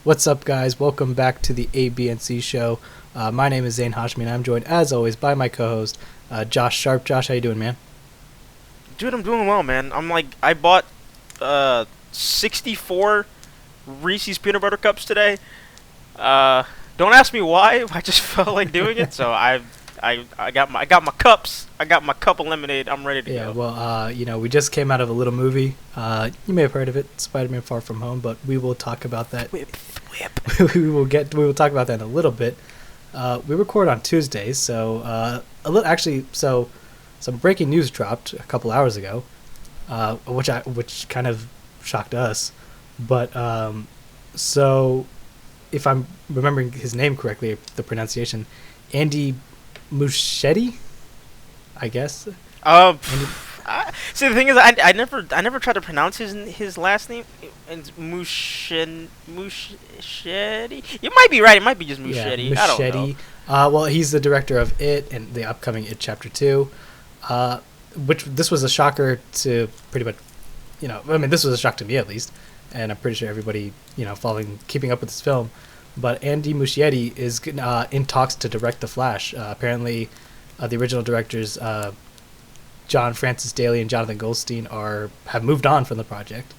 What's up, guys? Welcome back to the ABNC show. My name is Zane Hashmi, and I'm joined, as always, by my co-host, Josh Sharp. Josh, how you doing, man? Dude, I'm doing well, man. I bought 64 Reese's peanut butter cups today. Don't ask me why. I just felt like doing it, so I got my cups. I got my cup of lemonade. I'm ready to go. Well, we just came out of a little movie. You may have heard of it, Spider-Man: Far From Home, but we will talk about that. Whip. we will talk about that in a little bit. We record on Tuesdays, so some breaking news dropped a couple hours ago, which kind of shocked us. But so if I'm remembering his name correctly, the pronunciation, Andy Muschetti, I guess. See, the thing is, I never tried to pronounce his last name. It's Muschetti. You might be right. It might be just Muschetti. Yeah, I don't know. Well, he's the director of It and the upcoming It Chapter 2, which this was a shocker to pretty much, this was a shock to me at least, and I'm pretty sure everybody, keeping up with this film. But Andy Muschietti is in talks to direct The Flash. Apparently, the original directors, John Francis Daly and Jonathan Goldstein, have moved on from the project.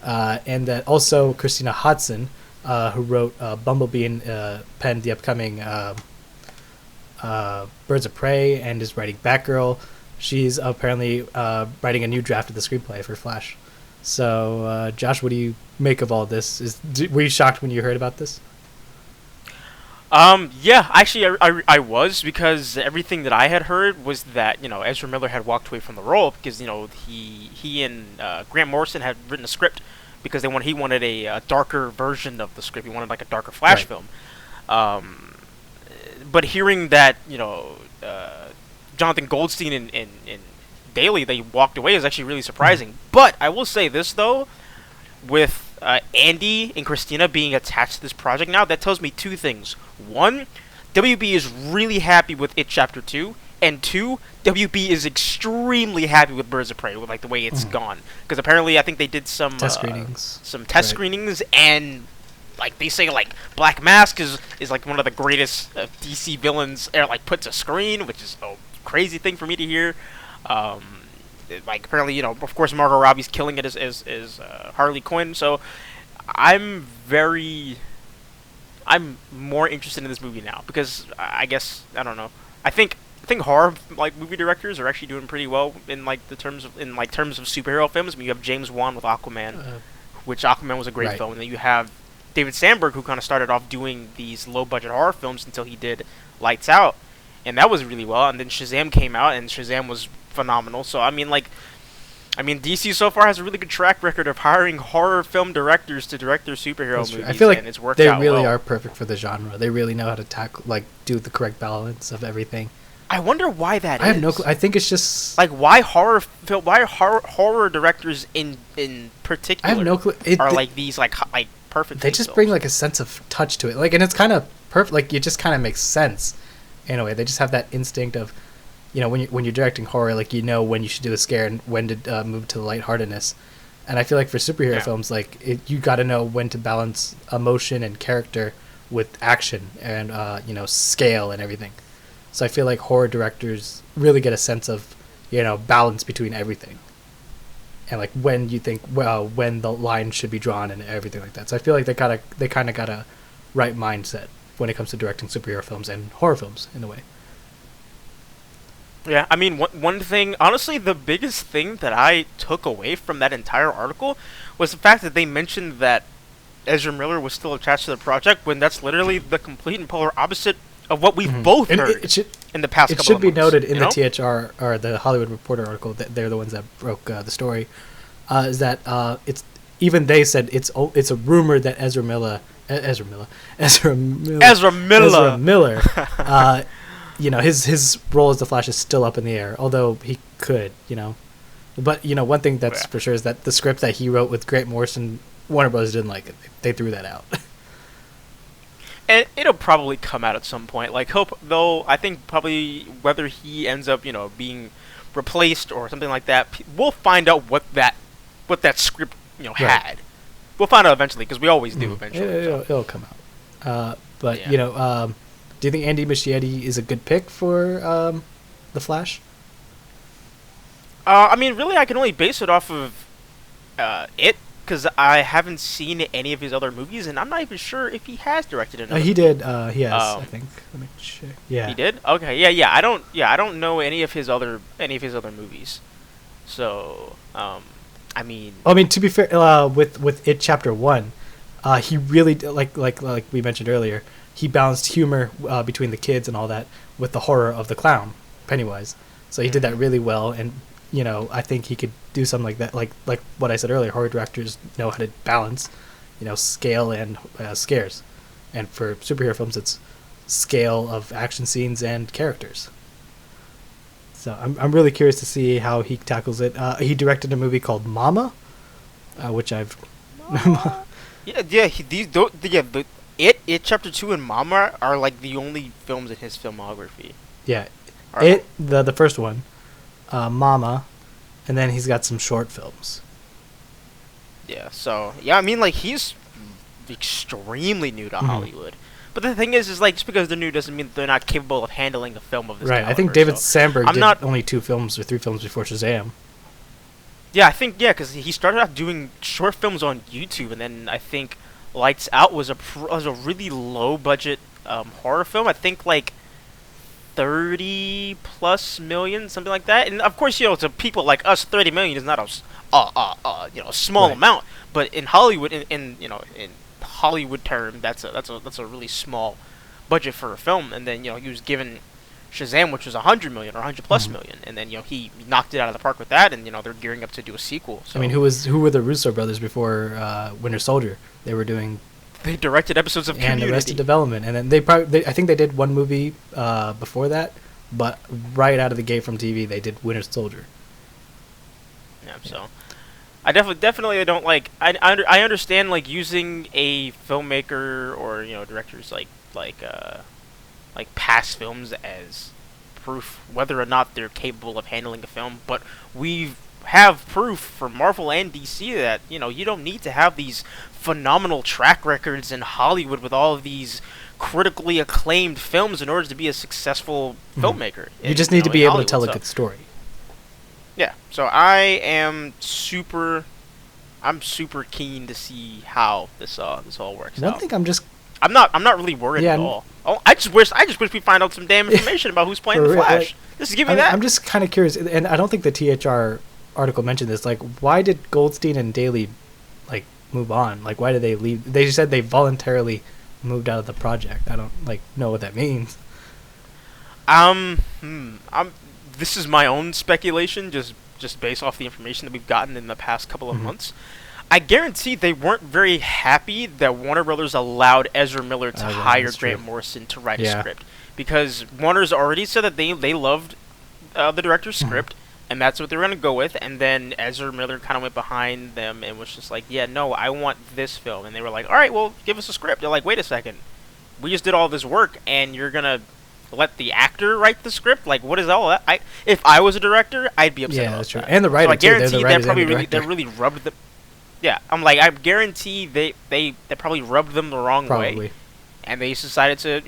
And that also Christina Hodson, who wrote Bumblebee and penned the upcoming Birds of Prey and is writing Batgirl. She's apparently writing a new draft of the screenplay for Flash. So, Josh, what do you make of all this? Were you shocked when you heard about this? Yeah, actually, I was, because everything that I had heard was that, Ezra Miller had walked away from the role because, he and Grant Morrison had written a script because he wanted a darker version of the script. He wanted, like, a darker Flash film. But hearing that, Jonathan Goldstein and Daly, they walked away, is actually really surprising. Mm-hmm. But I will say this, though, with Andy and Christina being attached to this project now, that tells me two things. One, WB is really happy with It Chapter 2, and two, WB is extremely happy with Birds of Prey, with like the way it's gone. Because apparently, I think they did some test screenings. Screenings, and like they say, like Black Mask is like one of the greatest DC villains like put to screen, which is a crazy thing for me to hear. Like apparently, of course, Margot Robbie's killing it as Harley Quinn. So I'm more interested in this movie now because I guess I don't know. I think horror like movie directors are actually doing pretty well in like terms of superhero films. I mean, you have James Wan with Aquaman, which Aquaman was a great film, and then you have David Sandberg, who kind of started off doing these low budget horror films until he did Lights Out, and that was really well. And then Shazam came out, and Shazam was phenomenal. So I mean, DC so far has a really good track record of hiring horror film directors to direct their superhero movies. I feel like and it's worked they out really well. are perfect for the genre. They really know how to do the correct balance of everything. I wonder why that is. I have no clue. I think it's just like why horror directors in particular. I have no clue. Are like these like perfect. They just bring like a sense of touch to it, and it's kind of perfect. Like it just kind of makes sense in a way. They just have that instinct of, when you're directing horror, like when you should do a scare and when to move to the lightheartedness. And I feel like for superhero films, you got to know when to balance emotion and character with action and scale and everything. So I feel like horror directors really get a sense of balance between everything, and like when you think when the line should be drawn and everything like that. So I feel like they kind of got a right mindset when it comes to directing superhero films and horror films in a way. Yeah, I mean, one thing, honestly, the biggest thing that I took away from that entire article was the fact that they mentioned that Ezra Miller was still attached to the project, when that's literally the complete and polar opposite of what we've both heard in the past couple of months. It should be noted in the THR, or the Hollywood Reporter article, that they're the ones that broke the story, is that it's even they said it's a rumor that Ezra Miller his role as the Flash is still up in the air, although he could, But, one thing that's for sure is that the script that he wrote with Grant Morrison, Warner Bros. Didn't like it. They threw that out. And it'll probably come out at some point. Like, though, I think probably whether he ends up, being replaced or something like that, we'll find out what that script, had. We'll find out eventually because we always do eventually. It'll come out. But Yeah. do you think Andy Muschietti is a good pick for the Flash? I mean, really, I can only base it off of it because I haven't seen any of his other movies, and I'm not even sure if he has directed another. He did. He has. I think. Let me check. Yeah. He did. Okay. Yeah. I don't know any of his other movies. So, I mean. To be fair, with It Chapter 1, he really like we mentioned earlier. He balanced humor between the kids and all that with the horror of the clown, Pennywise. So he did that really well, and I think he could do something like that. Like what I said earlier, horror directors know how to balance, scale and scares, and for superhero films, it's scale of action scenes and characters. So I'm really curious to see how he tackles it. He directed a movie called Mama, which I've. It Chapter 2 and Mama are like the only films in his filmography. Yeah, the first one, Mama, and then he's got some short films. Yeah, so I mean, like, he's extremely new to Hollywood. But the thing is like, just because they're new doesn't mean they're not capable of handling a film of this caliber. I think David Sandberg did only 2 films or 3 films before Shazam. Yeah, I think because he started out doing short films on YouTube, and then I think Lights Out was a really low budget horror film. I think like 30 plus million, something like that. And of course, to people like us, 30 million is not a small amount. But in Hollywood, in Hollywood term, that's a really small budget for a film. And then he was given Shazam, which was 100 million or 100 plus million, and then he knocked it out of the park with that. And they're gearing up to do a sequel. So. Who were the Russo brothers before Winter Soldier? They were doing. They directed episodes of Community and Arrested Development, and then I think they did one movie before that, but right out of the gate from TV, they did Winter Soldier. Yeah, so I definitely don't like. I understand like using a filmmaker or directors like past films as proof whether or not they're capable of handling a film, but we have proof for Marvel and DC that you don't need to have these phenomenal track records in Hollywood with all of these critically acclaimed films in order to be a successful filmmaker. You just need to be able to tell a good story. Yeah, so I'm super keen to see how this all works out. I'm not really worried at all. Oh, I just wish we find out some damn information about who's playing the Flash. Just give me that. I'm just kind of curious, and I don't think the THR article mentioned this. Like, why did Goldstein and Daly move on? Like, why did they leave? They said they voluntarily moved out of the project. I don't know what that means. This is my own speculation, just based off the information that we've gotten in the past couple of months. I guarantee they weren't very happy that Warner Brothers allowed Ezra Miller to hire Grant Morrison to write a script, because Warner's already said that they loved the director's script, and that's what they were going to go with. And then Ezra Miller kind of went behind them and was just like, yeah, no, I want this film. And they were like, all right, well, give us a script. They're like, wait a second. We just did all this work, and you're going to let the actor write the script? Like, what is all that? If I was a director, I'd be upset about that's true. that. And the writer, so I guarantee they really rubbed the... Yeah, I'm like, I guarantee they probably rubbed them the wrong way. And they decided to,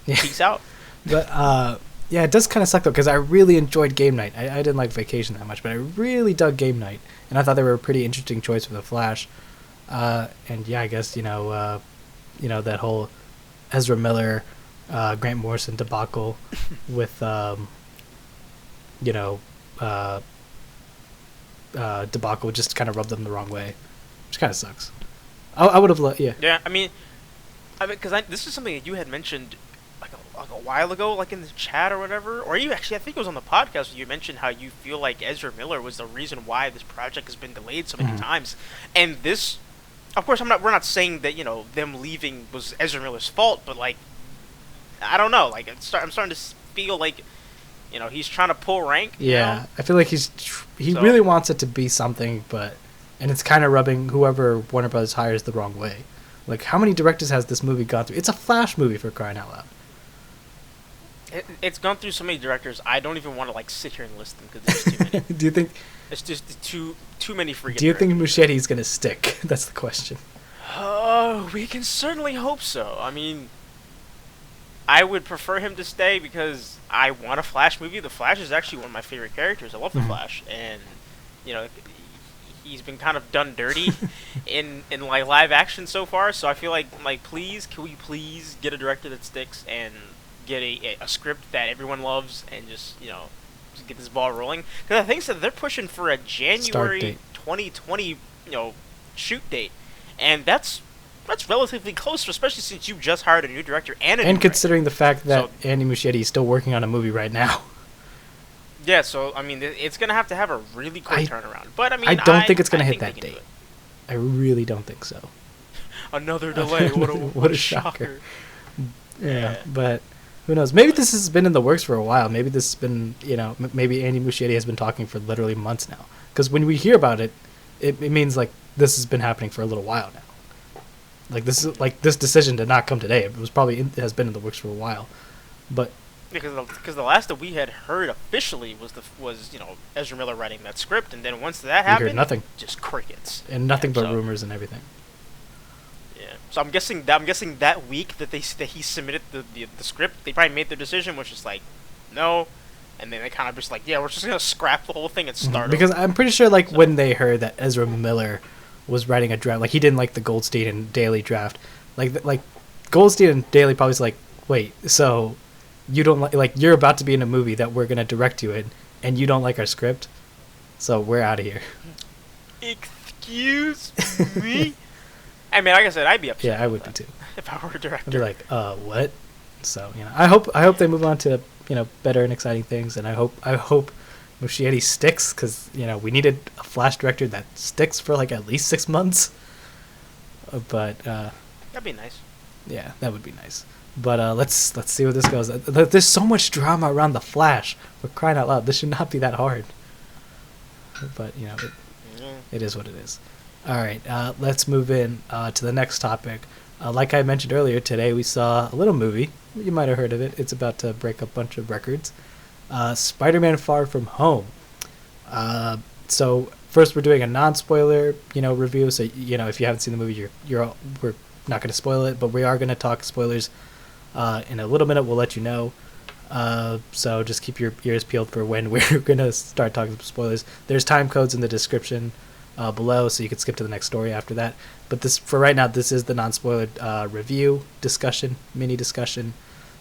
peace out. But, yeah, it does kind of suck, though, because I really enjoyed Game Night. I didn't like Vacation that much, but I really dug Game Night. And I thought they were a pretty interesting choice for The Flash. And, yeah, I guess, that whole Ezra Miller, Grant Morrison debacle with, debacle just kind of rubbed them the wrong way, which kind of sucks. I would have loved, Yeah, I mean, because this is something that you had mentioned like a while ago, like in the chat or whatever, or you actually, I think it was on the podcast where you mentioned how you feel like Ezra Miller was the reason why this project has been delayed so many times. And this, of course, we're not saying that them leaving was Ezra Miller's fault, but like, I don't know, like I'm starting to feel like he's trying to pull rank. Yeah, I feel like he really wants it to be something, and it's kind of rubbing whoever Warner Brothers hires the wrong way. Like, how many directors has this movie gone through? It's a Flash movie, for crying out loud. It's gone through so many directors. I don't even want to like sit here and list them because there's too many. Do you think? It's just too many freaking. Do you think directors. Muschetti's gonna stick? That's the question. Oh, we can certainly hope so. I mean, I would prefer him to stay because I want a Flash movie. The Flash is actually one of my favorite characters. I love the Flash, and you know, he's been kind of done dirty in like live action so far. So I feel like please, can we please get a director that sticks and get a script that everyone loves and just just get this ball rolling? Because I think that they're pushing for a January 2020 shoot date, and that's relatively close, especially since you just hired a new director and considering the fact that Andy Muschietti is still working on a movie right now. Yeah, so I mean, it's gonna have to have a really quick turnaround. But I mean, I don't think it's gonna hit that date. I really don't think so. Another delay. What a shocker. Yeah, but who knows? Maybe this has been in the works for a while. Maybe this has been, maybe Andy Muschietti has been talking for literally months now. Because when we hear about it, it means like this has been happening for a little while now. Like this decision did not come today. It was probably it has been in the works for a while, but because the last that we had heard officially was Ezra Miller writing that script, and then once that happened, we heard nothing, just crickets, and nothing but rumors and everything. Yeah, so I'm guessing that week that he submitted the script, they probably made their decision, which is like no, and then they kind of just like, yeah, we're just gonna scrap the whole thing and start because I'm pretty sure when they heard that Ezra Miller was writing a draft, like he didn't like the Goldstein and Daly draft, like Goldstein and Daly probably was like, wait, so you don't like you're about to be in a movie that we're gonna direct you in, and you don't like our script, so we're out of here. Excuse me. I mean, like I said, I'd be upset. Yeah, I would be too. If I were a director, I'd be like, what? So I hope they move on to better and exciting things, and I hope Muschietti sticks, because we needed a Flash director that sticks for like at least 6 months. But that'd be nice. Yeah, that would be nice. But let's see where this goes. There's so much drama around the Flash. We're crying out loud. This should not be that hard. But it is what it is. All right, let's move in to the next topic. Like I mentioned earlier, today we saw a little movie. You might have heard of it. It's about to break a bunch of records. Spider-Man: Far From Home. So first, we're doing a non-spoiler, review. So if you haven't seen the movie, we're not going to spoil it, but we are going to talk spoilers in a little minute. We'll let you know. So just keep your ears peeled for when we're going to start talking spoilers. There's time codes in the description below, so you can skip to the next story after that. But for right now, this is the non-spoiler review mini discussion.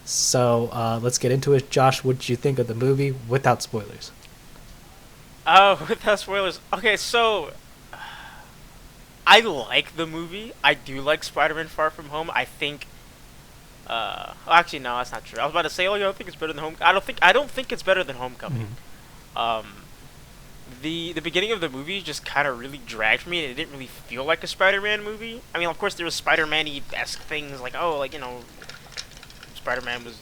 So let's get into it. Josh, what did you think of the movie without spoilers? Oh, without spoilers. Okay, so I like the movie. I do like Spider-Man: Far From Home. I think. Actually, no, that's not true. I was about to say, I don't think it's better than I don't think it's better than Homecoming. Mm-hmm. The beginning of the movie just kind of really dragged me, and it didn't really feel like a Spider-Man movie. I mean, of course, there was Spider-Man-y-esque things like, Spider-Man was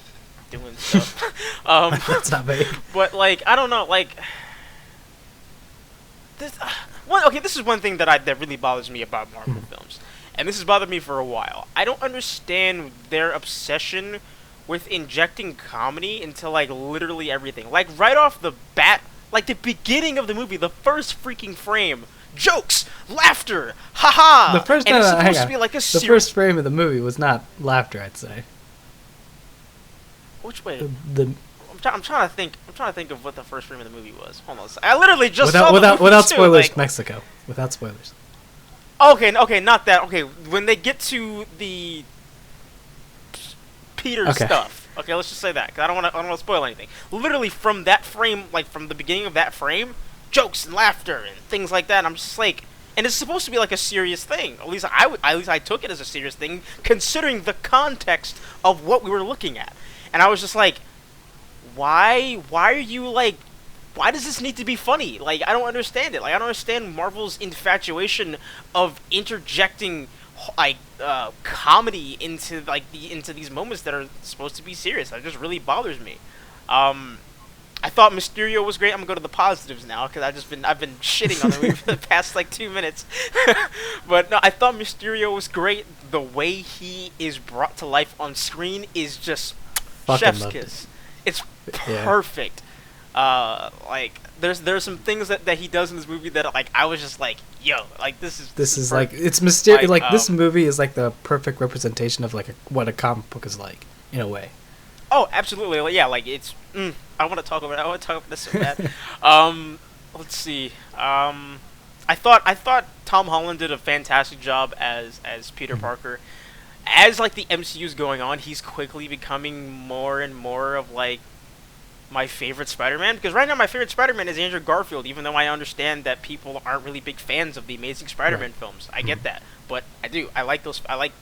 doing stuff. That's not bad. But I don't know, this. This is one thing that really bothers me about Marvel films, and this has bothered me for a while. I don't understand their obsession with injecting comedy into literally everything. Right off the bat, the beginning of the movie, the first freaking frame, jokes, laughter, haha. The first, and it's supposed to be like a the first frame of the movie was not laughter, I'd say. Which way? I'm trying to think of what the first frame of the movie was. Hold on a second. I literally just saw the movie without too, spoilers, Mexico. Without spoilers. Okay, not that. Okay, when they get to the Peter stuff. Okay, let's just say that, because I don't want to spoil anything. Literally from that frame, from the beginning of that frame, jokes and laughter and things like that. And I'm just and it's supposed to be a serious thing. At least I took it as a serious thing, considering the context of what we were looking at. And I was just why are you why does this need to be funny? I don't understand it. I don't understand Marvel's infatuation of interjecting comedy into into these moments that are supposed to be serious. That just really bothers me. I thought Mysterio was great. I'm gonna go to the positives now, because I've been shitting on the movie for the past 2 minutes. But no, I thought Mysterio was great. The way he is brought to life on screen is just chef's kiss. It's Yeah. perfect. Like there's some things that he does in this movie that like I was just like, yo, like This is is like perfect. it's mysterious. Like this Um, movie is like the perfect representation of like what a comic book is like in a way. oh, absolutely. Like, yeah, like it's. I want to talk about. I want to talk about this so bad. Let's see. I thought Tom Holland did a fantastic job as Peter Mhm. Parker. As like the MCU's going on, he's quickly becoming more and more of like my favorite Spider-Man, because right now my favorite Spider-Man is Andrew Garfield, even though I understand that people aren't really big fans of the Amazing Spider-Man Right. films. I Mhm. get that, but I do. I like those. I like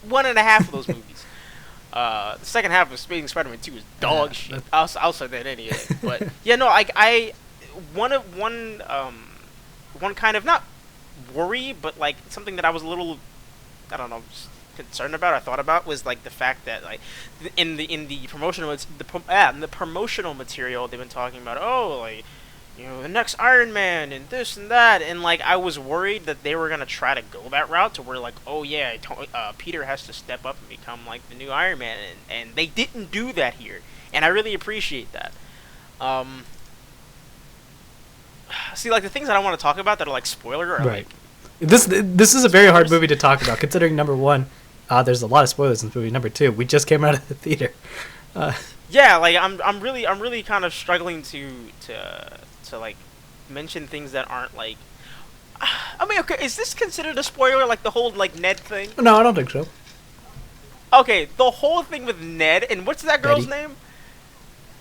one and a half of those movies. The second half of Amazing Spider-Man 2 is dog shit. That- I'll say that anyway. But yeah, no, I one kind of not worry, but like something that I was a little, I don't know, concerned about. I thought about was like the fact that like in the promotional in the promotional material they've been talking about, oh, like, you know, the next Iron Man and this and that, and like I was worried that they were gonna try to go that route to where like, oh yeah, Peter has to step up and become like the new Iron Man, and they didn't do that here, and I really appreciate that. Um, See, like the things that I want to talk about that are like spoiler are Right. like This is a very hard spoilers. movie to talk about, considering number one, there's a lot of spoilers in this movie. Number two, we just came out of the theater. Uh, Yeah, like I'm really kind of struggling to like mention things that aren't like. I mean, okay, is this considered a spoiler? Like the whole like Ned thing? no, I don't think so. Okay, the whole thing with Ned and what's that girl's Betty. name?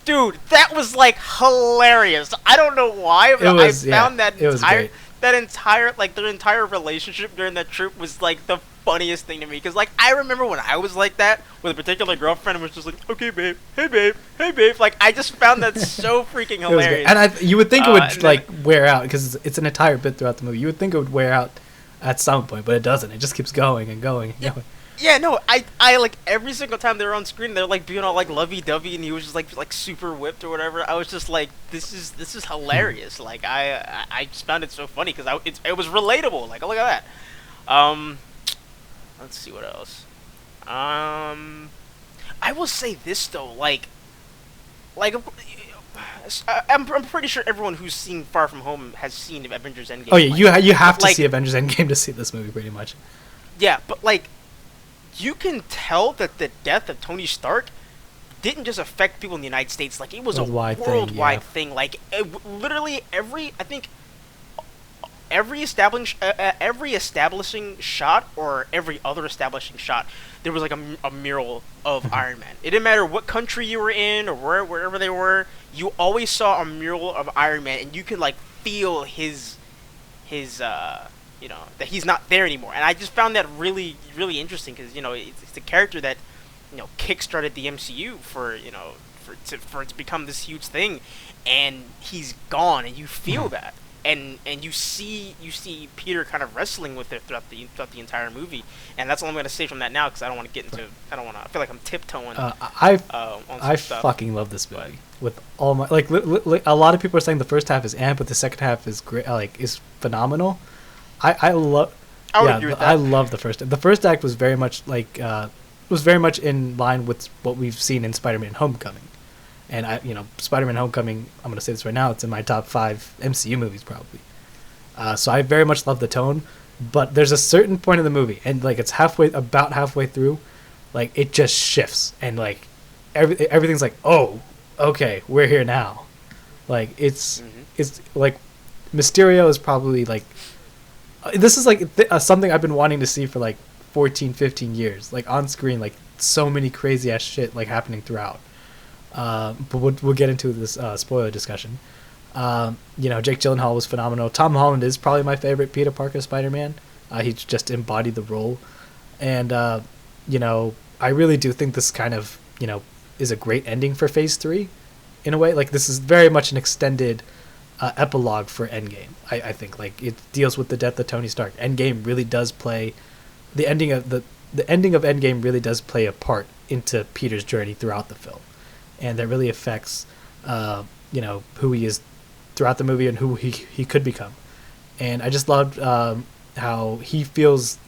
Dude, that was like hilarious. I don't know why, but It was, I found yeah, that it was entire great. that entire like their entire relationship during that trip was like the funniest thing to me, because like I remember when I was like that with a particular girlfriend and was just like, okay babe, hey babe, hey babe, like I just found that so freaking It was great. hilarious. And you would think it would And like then, wear out because it's an entire bit throughout the movie. You would think it would wear out at some point, but it doesn't. It just keeps going and going and Yeah. going. yeah, no, I like every single time they were on screen, they're like being all like lovey-dovey, and he was just like super whipped or whatever. I was just like, this is hilarious. Like I just found it so funny because it was relatable. Like, oh, look at that. Let's see what else. I will say this though, like I'm pretty sure everyone who's seen Far From Home has seen Avengers Endgame. Oh yeah, you have to like, see Avengers Endgame to see this movie, pretty much. yeah, but like you can tell that the death of Tony Stark didn't just affect people in the United States. Like it was a Worldwide thing, worldwide yeah. thing. Like literally I think every establishing shot or every other establishing shot, there was like a mural of Iron Man. It didn't matter what country you were in or wherever they were. You always saw a mural of Iron Man, and you could like feel his that he's not there anymore. And I just found that really really interesting, because it's the character that kickstarted the MCU for it to become this huge thing, and he's gone, and you feel that. And you see Peter kind of wrestling with it throughout the entire movie, and that's all I'm gonna say from that now, because I don't want to get into I feel like I'm tiptoeing I on some I stuff. fucking love this movie with all my a lot of people are saying the first half is but the second half is great, is phenomenal. I love. I would Yeah, agree with I that. love the first. The first act was very much was very much in line with what we've seen in Spider-Man: Homecoming, and Spider-Man: Homecoming. I'm gonna say this right now. It's in my top 5 MCU movies probably. So I very much love the tone, but there's a certain point in the movie, and like it's about halfway through, like it just shifts, and like everything's like, oh, okay, we're here now. Like it's like Mysterio is probably like this is like something I've been wanting to see for like 14, 15 years, like on screen, like so many crazy ass shit like happening throughout. But we'll get into this spoiler discussion. Jake Gyllenhaal was phenomenal. Tom Holland is probably my favorite Peter Parker Spider-Man. He just embodied the role, and I really do think this kind of is a great ending for Phase 3, in a way. Like this is very much an extended epilogue for Endgame. I think like it deals with the death of Tony Stark. Endgame really does play the ending of the ending of Endgame really does play a part into Peter's journey throughout the film, and that really affects who he is throughout the movie and who he could become. And I just loved how he feels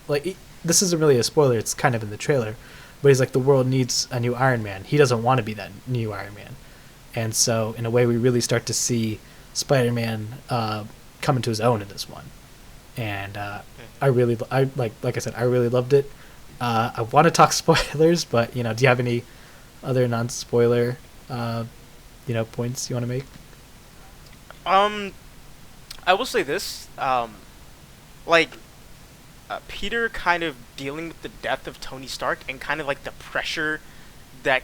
like this isn't really a spoiler, it's kind of in the trailer, but he's like, the world needs a new Iron Man. He doesn't want to be that new Iron Man. And so, in a way, we really start to see Spider-Man come into his own in this one. And I like I said, I really loved it. I want to talk spoilers, but do you have any other non-spoiler, points you want to make? I will say this, Peter kind of dealing with the death of Tony Stark and kind of like the pressure that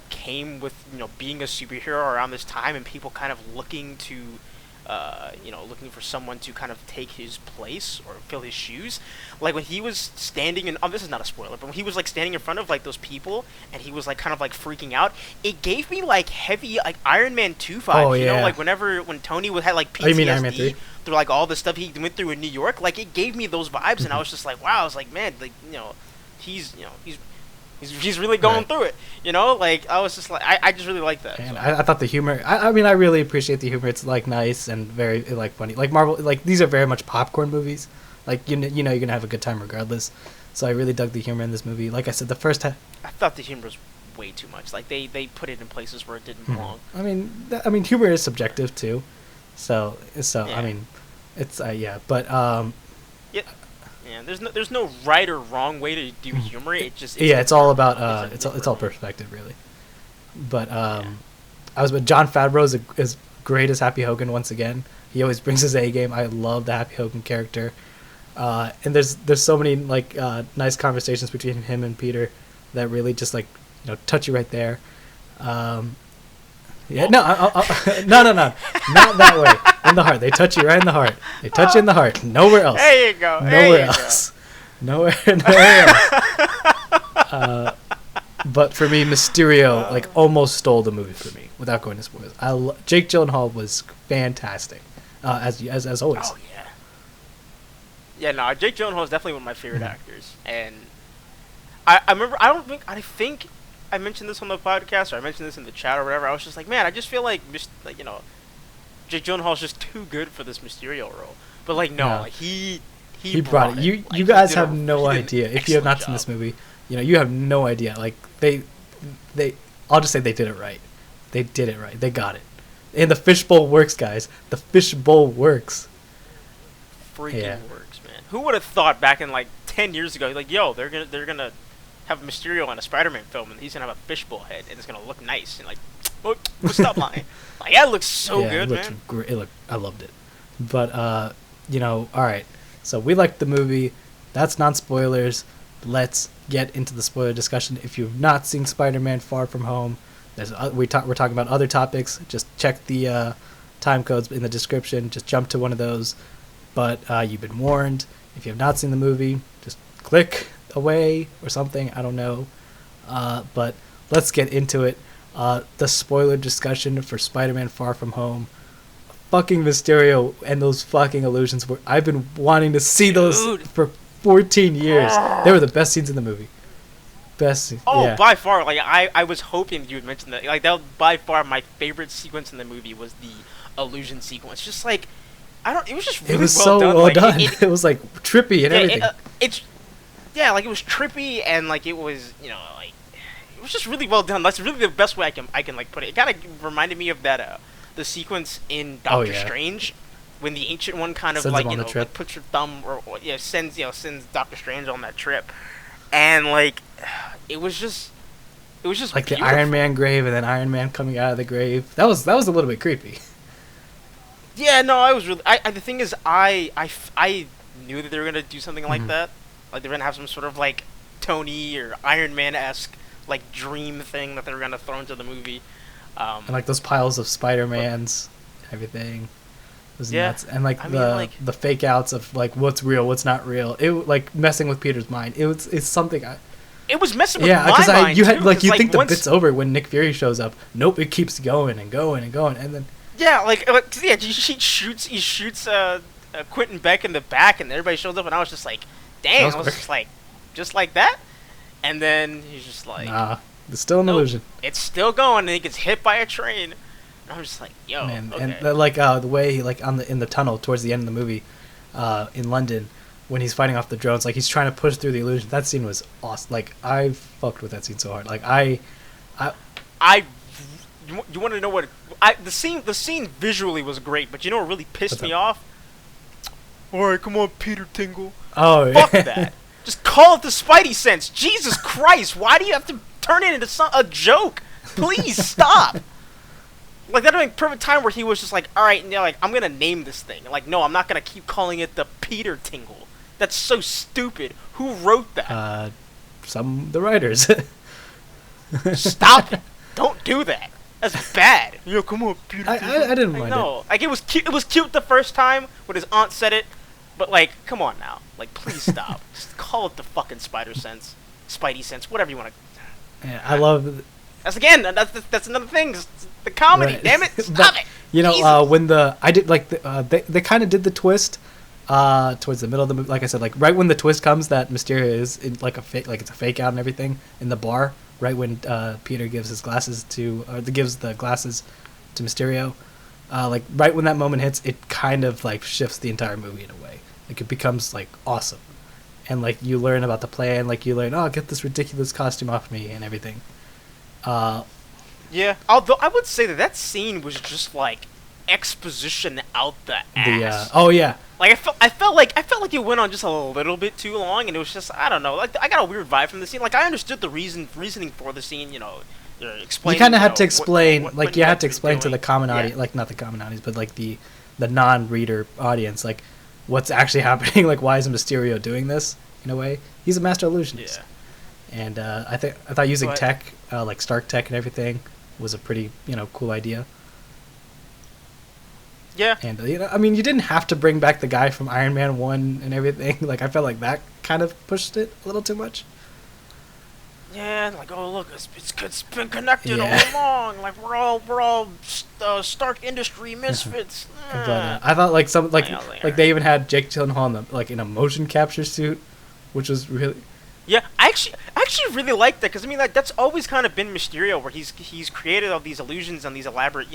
came with being a superhero around this time, and people kind of looking to looking for someone to kind of take his place or fill his shoes. Like when he was standing in, this is not a spoiler, but when he was like standing in front of like those people and he was like kind of like freaking out, it gave me like heavy like Iron Man 2 vibes. Oh, yeah. Like when Tony had like PTSD you mean Iron Man 3? Through like all the stuff he went through in New York, like it gave me those vibes, and I was just like, wow. I was like, man, like he's really going through it, Like I was just like, I just really like that. And so. I thought the humor. I mean, I really appreciate the humor. It's like nice and very like funny. Like Marvel, like these are very much popcorn movies. Like you're gonna have a good time regardless. So I really dug the humor in this movie. Like I said, the first half. I thought the humor was way too much. Like they put it in places where it didn't belong. I mean, humor is subjective too. So yeah. I mean, it's but Yeah, there's no right or wrong way to do humor. It's all about it's all perspective really. But I was with Jon Favreau is great as Happy Hogan once again. He always brings his A game. I love the Happy Hogan character. And there's so many like nice conversations between him and Peter that really just like touch you right there. No, not that way. In the heart. They touch you right in the heart. They touch you in the heart. Nowhere else. There you go. Nowhere else. Nowhere else. But for me, Mysterio like almost stole the movie for me without going to spoilers. Jake Gyllenhaal was fantastic, as always. Oh yeah. Yeah, no, Jake Gyllenhaal is definitely one of my favorite actors, and I remember I think I mentioned this on the podcast, or I mentioned this in the chat or whatever. I was just like, man, I just feel like Jake Gyllenhaal is just too good for this Mysterio role. But like, no, like he brought it. You guys have no idea if you have not seen this movie. You have no idea. Like they, I'll just say they did it right. They did it right. They got it. And the fishbowl works, guys. The fishbowl works. Freaking works, man. Who would have thought back in like 10 years ago, like, yo, they're gonna have Mysterio on a Spider-Man film, and he's gonna have a fishbowl head, and it's gonna look nice, and like, stop lying. Like, that looks so good, man. Great. I loved it. But all right. So we liked the movie. That's non-spoilers. Let's get into the spoiler discussion. If you've not seen Spider-Man: Far From Home, we're talking about other topics. Just check the time codes in the description. Just jump to one of those. But you've been warned. If you have not seen the movie, just click away or something. I don't know. But let's get into it. The spoiler discussion for Spider-Man: Far From Home. Fucking Mysterio and those fucking illusions. I've been wanting to see those for 14 years. They were the best scenes in the movie. By far. Like I was hoping you would mention that. Like that was by far my favorite sequence in the movie was the illusion sequence. Just like it was just really so well done. It was like trippy and everything. Like it was trippy and like it was like it was just really well done. That's really the best way I can like put it. It kind of reminded me of that the sequence in Doctor Strange when the Ancient One kind of sends like puts your thumb or sends Doctor Strange on that trip, and like it was just like beautiful. The Iron Man grave and then Iron Man coming out of the grave. That was a little bit creepy. Yeah, no, I was really. The thing is, I knew that they were gonna do something like that. Like they were gonna have some sort of like Tony or Iron Man-esque like dream thing that they were gonna throw into the movie. And like those piles of Spider-Mans, everything was nuts. And like the fake outs of like what's real, what's not real. It like messing with Peter's mind. It's something. It was messing with my mind. You think the bit's over when Nick Fury shows up. Nope, it keeps going and going and going, and then. Yeah, he shoots Quentin Beck in the back, and everybody shows up, and I was just like, dang, I was just like that, and then he's just like, nah, it's still an illusion. It's still going, and he gets hit by a train, and I'm just like, yo, man, okay. And the way he in the tunnel towards the end of the movie, in London, when he's fighting off the drones, like he's trying to push through the illusion. That scene was awesome. Like I fucked with that scene so hard. Like you want to know what? The scene visually was great, but you know what really pissed me off? All right, come on, Peter Tingle. Oh, fuck that. Just call it the Spidey sense. Jesus Christ, why do you have to turn it into a joke? Please stop. Like, that'd have been perfect time where he was just like, all right, you know, like, I'm gonna name this thing. Like, no, I'm not gonna keep calling it the Peter Tingle. That's so stupid. Who wrote that? The writers. Stop it. Don't do that. That's bad. Yo, come on, Peter Tingle. I didn't mind it. Like, it was cute. It was cute the first time when his aunt said it, but like, come on now. Like, please stop. Just call it the fucking Spidey sense, whatever you want to. Yeah, I love. That's another thing. The comedy, right. damn it! Stop it. You know, Jesus. when I did like they kind of did the twist towards the middle of the movie. Like I said, like right when the twist comes that Mysterio is in like it's a fake out and everything in the bar. Right when Peter gives his glasses gives the glasses to Mysterio, like right when that moment hits, it kind of like shifts the entire movie in a way. Like it becomes like awesome, and like you learn about the plan. Like you learn, oh, get this ridiculous costume off me and everything. Yeah, although I would say that scene was just like exposition out the ass. Oh yeah. Like I felt like it went on just a little bit too long, and it was just, I don't know. Like I got a weird vibe from the scene. Like I understood the reasoning for the scene. You know, explaining. You kind of had to explain, what you had to explain to the common yeah. audience, like not the common audience, but like the non-reader audience, like what's actually happening. Like why is Mysterio doing this? In a way, he's a master illusionist. Yeah. And I thought using tech, like Stark tech and everything, was a pretty cool idea. Yeah. And I mean, you didn't have to bring back the guy from Iron Man 1 and everything. Like I felt like that kind of pushed it a little too much. Yeah, like, oh look, it's been connected Yeah. all along. Like we're all Stark Industry misfits. But I thought like they even had Jake Gyllenhaal in a motion capture suit, which was really. Yeah, I actually really like that, because I mean that's always kind of been Mysterio, where he's created all these illusions and these elaborate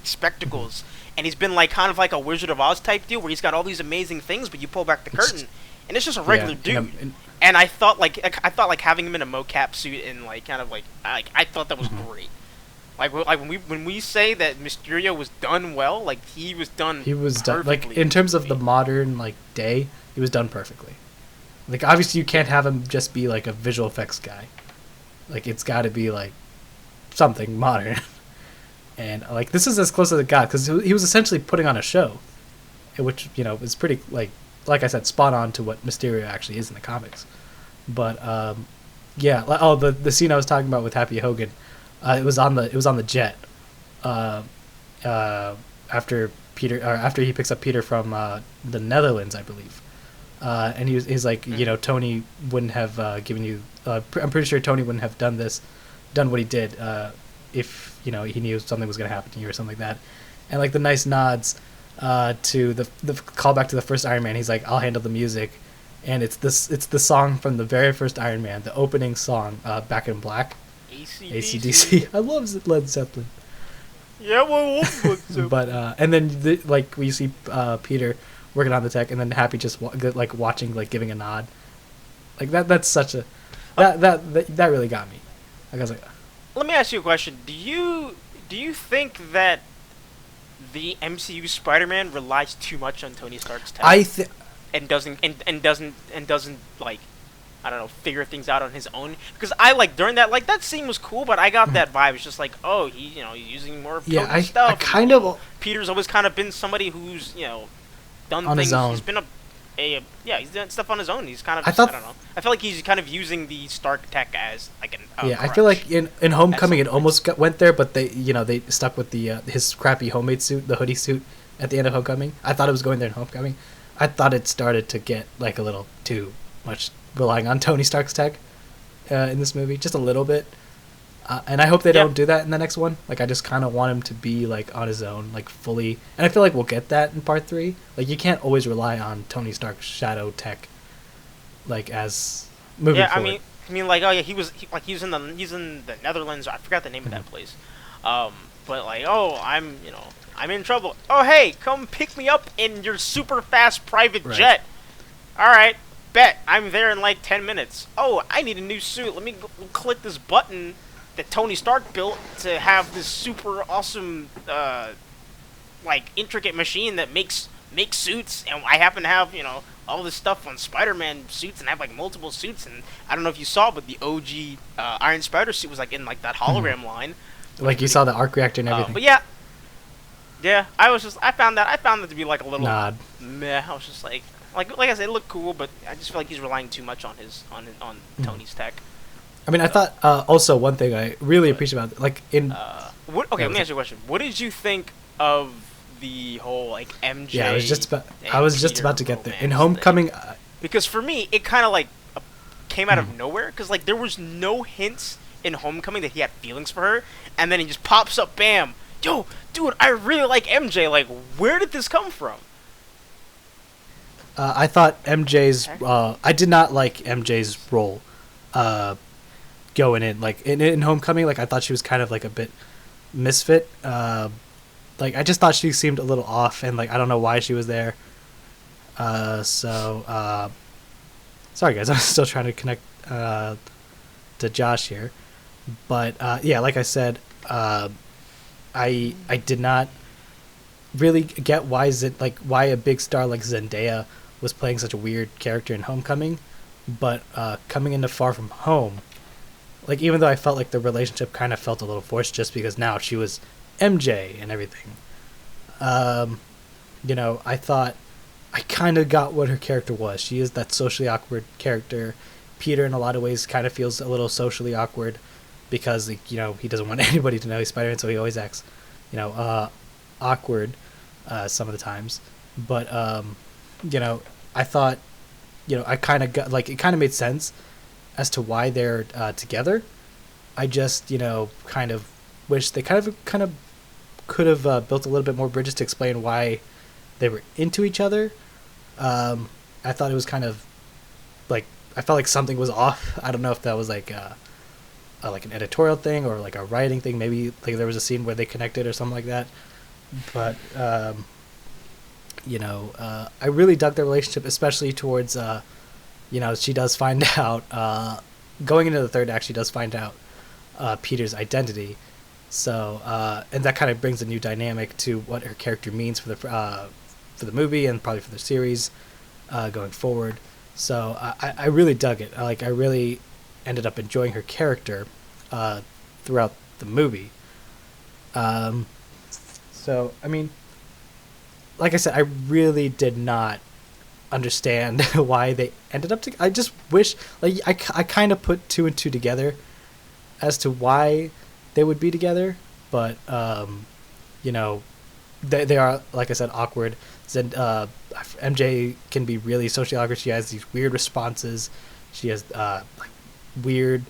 spectacles, and he's been like kind of like a Wizard of Oz type deal, where he's got all these amazing things, but you pull back the curtain and it's just a regular dude. And I thought like having him in a mocap suit and like kind of like I thought that was great. Like when we say that Mysterio was done well, like he was done. He was done perfectly like in terms of the modern day. He was done perfectly. Like, obviously, you can't have him just be, like, a visual effects guy. Like, it's got to be, like, something modern. And, like, this is as close as it got, because he was essentially putting on a show. Which, is pretty, like I said, spot on to what Mysterio actually is in the comics. But, yeah. Oh, the scene I was talking about with Happy Hogan, it was on the jet. After he picks up Peter from the Netherlands, I believe. And he's like, Tony wouldn't have given you. I'm pretty sure Tony wouldn't have done what he did if he knew something was going to happen to you or something like that. And like the nice nods to the callback to the first Iron Man. He's like, I'll handle the music, and it's the song from the very first Iron Man, the opening song, Back in Black. AC/DC. I love Led Zeppelin. Yeah, well, but and then we see Peter working on the tech, and then Happy just watching, like giving a nod, like that. That's such a that really got me. Like I was like, let me ask you a question. Do you think that the MCU Spider-Man relies too much on Tony Stark's tech? and doesn't like, I don't know, figure things out on his own? Because I like during that scene was cool, but I got that vibe. It's just like, oh, he's using more potent stuff. I kind of. Peter's always kind of been somebody who's done on things. His own. He's been he's done stuff on his own. He's kind of I don't know. I feel like he's kind of using the Stark tech as like an I feel like in Homecoming it almost went there, but they stuck with the his crappy homemade suit, the hoodie suit at the end of Homecoming. I thought it was going there in Homecoming. I thought it started to get like a little too much relying on Tony Stark's tech in this movie, just a little bit. And I hope they don't do that in the next one. Like, I just kind of want him to be, like, on his own, like, fully. And I feel like we'll get that in Part 3. Like, you can't always rely on Tony Stark's shadow tech, like, as moving forward. I mean, like, oh, yeah, he's in the Netherlands. I forgot the name of that place. But, like, oh, I'm in trouble. Oh, hey, come pick me up in your super fast private jet. All right, bet I'm there in like 10 minutes. Oh, I need a new suit. Let me click this button that Tony Stark built to have this super awesome, like intricate machine that makes suits, and I happen to have all this stuff on Spider-Man suits, and I have like multiple suits, and I don't know if you saw, but the OG Iron Spider suit was like in like that hologram line. Like you saw the arc reactor and everything. But yeah, I found that to be like a little nod. Meh. I was just like I said, it looked cool, but I just feel like he's relying too much on Tony's tech. I mean, I thought also one thing I really appreciate about it, like in. Let me ask you a question. What did you think of the whole like MJ? Yeah, I was just about to get there. In Homecoming, because for me, it kind of like came out of nowhere, because like there was no hints in Homecoming that he had feelings for her, and then he just pops up, bam, yo, dude, I really like MJ. Like, where did this come from? I thought MJ's. I did not like MJ's role, going in like in Homecoming. Like I thought she was kind of like a bit misfit. Like I just thought she seemed a little off, and like I don't know why she was there. Sorry guys, I'm still trying to connect to Josh here, but yeah, like I said, I did not really get why a big star like Zendaya was playing such a weird character in Homecoming, but coming into Far From Home, like even though I felt like the relationship kind of felt a little forced just because now she was MJ and everything, I thought I kind of got what her character was. She is that socially awkward character. Peter in a lot of ways kind of feels a little socially awkward because he doesn't want anybody to know he's Spider-Man, so he always acts awkward some of the times. But I thought I kind of got, like, it kind of made sense as to why they're together. I just kind of wish they kind of could have built a little bit more bridges to explain why they were into each other. I thought it was kind of like, I felt like something was off. I don't know if that was like an editorial thing or like a writing thing. Maybe like there was a scene where they connected or something like that. But I really dug their relationship, especially towards she does find out going into the third act, she does find out Peter's identity. So and that kind of brings a new dynamic to what her character means for the movie and probably for the series going forward. So I really dug it. I really ended up enjoying her character throughout the movie. So I mean, like I said, I really did not understand why they ended up I just wish, like, I kind of put two and two together as to why they would be together, but they are, like I said, awkward. MJ can be really socially awkward. She has these weird responses. She has like weird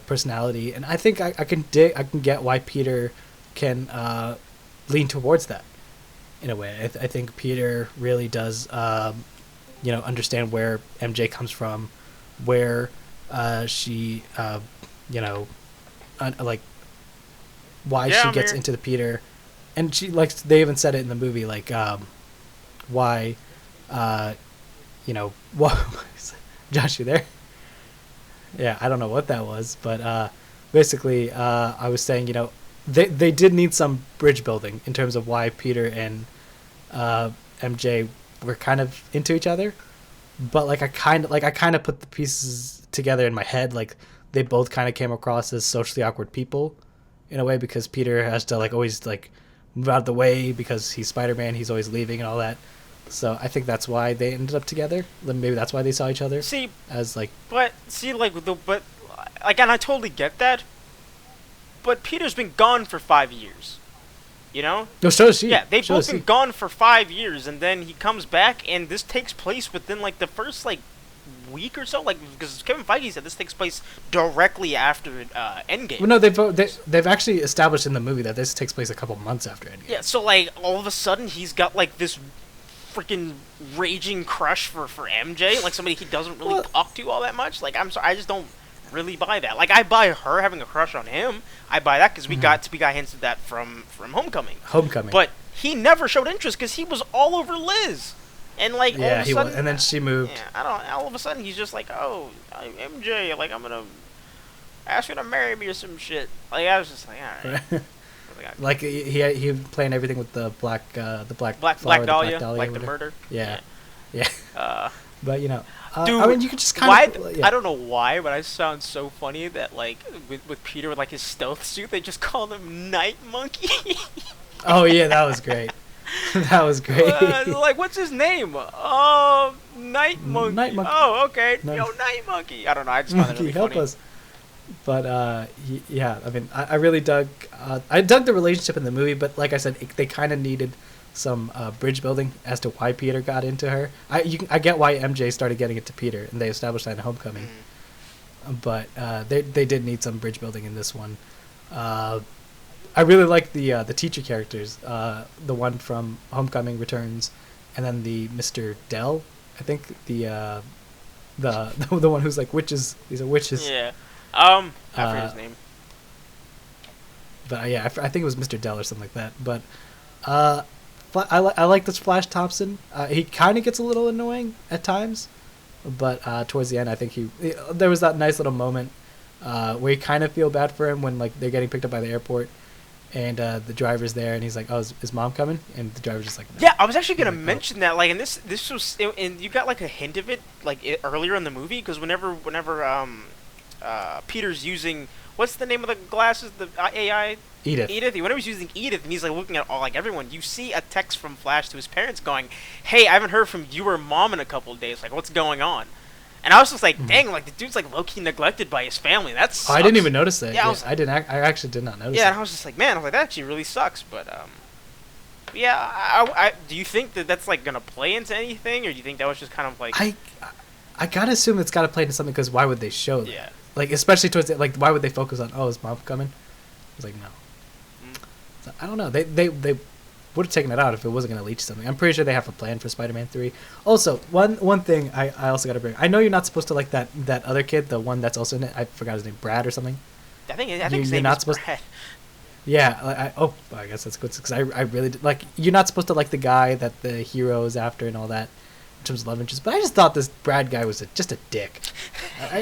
personality, and I think I can get why Peter can lean towards that in a way. I think Peter really does understand where MJ comes from, where she like why she gets into the Peter, and she, like, they even said it in the movie, like why what Josh, you there? Yeah, I don't know what that was, but basically I was saying they did need some bridge building in terms of why Peter and MJ were kind of into each other, but I kind of put the pieces together in my head. Like, they both kind of came across as socially awkward people in a way, because Peter has to always move out of the way because he's Spider-Man. He's always leaving and all that. So I think that's why they ended up together. Maybe that's why they saw each other. And I totally get that. But Peter's been gone for 5 years. No, so is he. Yeah, they've both been gone for 5 years, and then he comes back, and this takes place within the first week or so, because Kevin Feige said this takes place directly after Endgame. Well, no, they've actually established in the movie that this takes place a couple months after Endgame. Yeah, so all of a sudden he's got this freaking raging crush for MJ, somebody he doesn't really talk to all that much. I'm sorry, I just don't really buy that. I buy her having a crush on him. I buy that because we got hints of that from Homecoming. But he never showed interest because he was all over Liz. And like all Yeah, of a he was, sudden, and then she moved. yeah, I don't. All of a sudden, he's just like, "Oh, MJ, like I'm gonna ask you to marry me or some shit." Like I was just like, "All right." Like he playing everything with the black Black flower, Dahlia, the Black Dahlia, like the whatever. murder. Yeah, yeah. Uh, But Dude, I mean, you could just kind why? of. Yeah. I don't know why, but I sound so funny that like with Peter with like his stealth suit, they just called him Night Monkey. Oh yeah, that was great. That was great. Like, what's his name? Night Monkey. Night Monkey. Oh, okay. Night- Yo, Night Monkey. I don't know. I just found it Monkey, really help funny. us. But yeah, I mean, I really dug. I dug the relationship in the movie, but like I said, they kind of needed some bridge building as to why Peter got into her. I get why MJ started getting into Peter, and they established that in Homecoming. But they did need some bridge building in this one. I really like the teacher characters. The one from Homecoming returns, and then the Mr. Dell. I think the one who's like witches. These are witches. Yeah. I forget his name. But yeah, I think it was Mr. Dell or something like that. But I like this Flash Thompson. He kind of gets a little annoying at times, but towards the end, I think there was that nice little moment where you kind of feel bad for him when like they're getting picked up by the airport, and the driver's there, and he's like, "Oh, is mom coming?" And the driver's just like, "No." Yeah, I was actually gonna mention that. Like, and this was, and you got like a hint of it like earlier in the movie, because whenever Peter's using, what's the name of the glasses? The AI. Edith. Whenever he's using Edith, and he's like looking at all like everyone, you see a text from Flash to his parents going, "Hey, I haven't heard from you or mom in a couple of days. Like, what's going on?" And I was just like, "Dang, like the dude's like low key neglected by his family. That's." Oh, I didn't even notice that. Yeah, I actually did not notice. Yeah, that. and I was just like, man, I was like, that actually really sucks. But yeah, I do you think that that's like gonna play into anything, or do you think that was just kind of like? I gotta assume it's gotta play into something, because why would they show that? Yeah. Like, especially towards the, like, why would they focus on, oh, is mom coming? I was like, no. So, I don't know. They would have taken it out if it wasn't going to lead to something. I'm pretty sure they have a plan for Spider-Man 3. Also, one thing I also got to bring. I know you're not supposed to like that other kid, the one that's also in it. I forgot his name, Brad or something. I think his name is Brad. Yeah. I guess that's good, because I really did, like, you're not supposed to like the guy that the hero is after and all that in terms of love interest. But I just thought this Brad guy was just a dick. I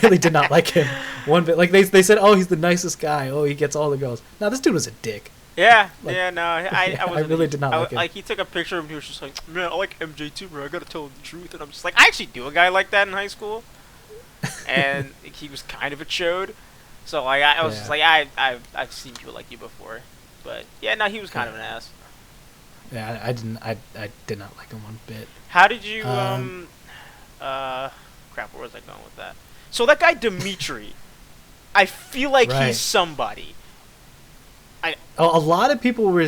really did not like him one bit. Like they said, oh, he's the nicest guy. Oh, he gets all the girls. No, this dude was a dick. Yeah, Like, yeah, no, I really did not like him. Like, he took a picture of him. He was just like, man, I like MJ too, bro. I gotta tell him the truth. And I'm just like, I actually knew a guy like that in high school, and he was kind of a chode. So like, I was just like, I've seen people like you before, but yeah, no, he was kind of an ass. Yeah, I did not like him one bit. How did you crap, where was I going with that? So that guy Dimitri, I feel like Right. he's somebody. A lot of people were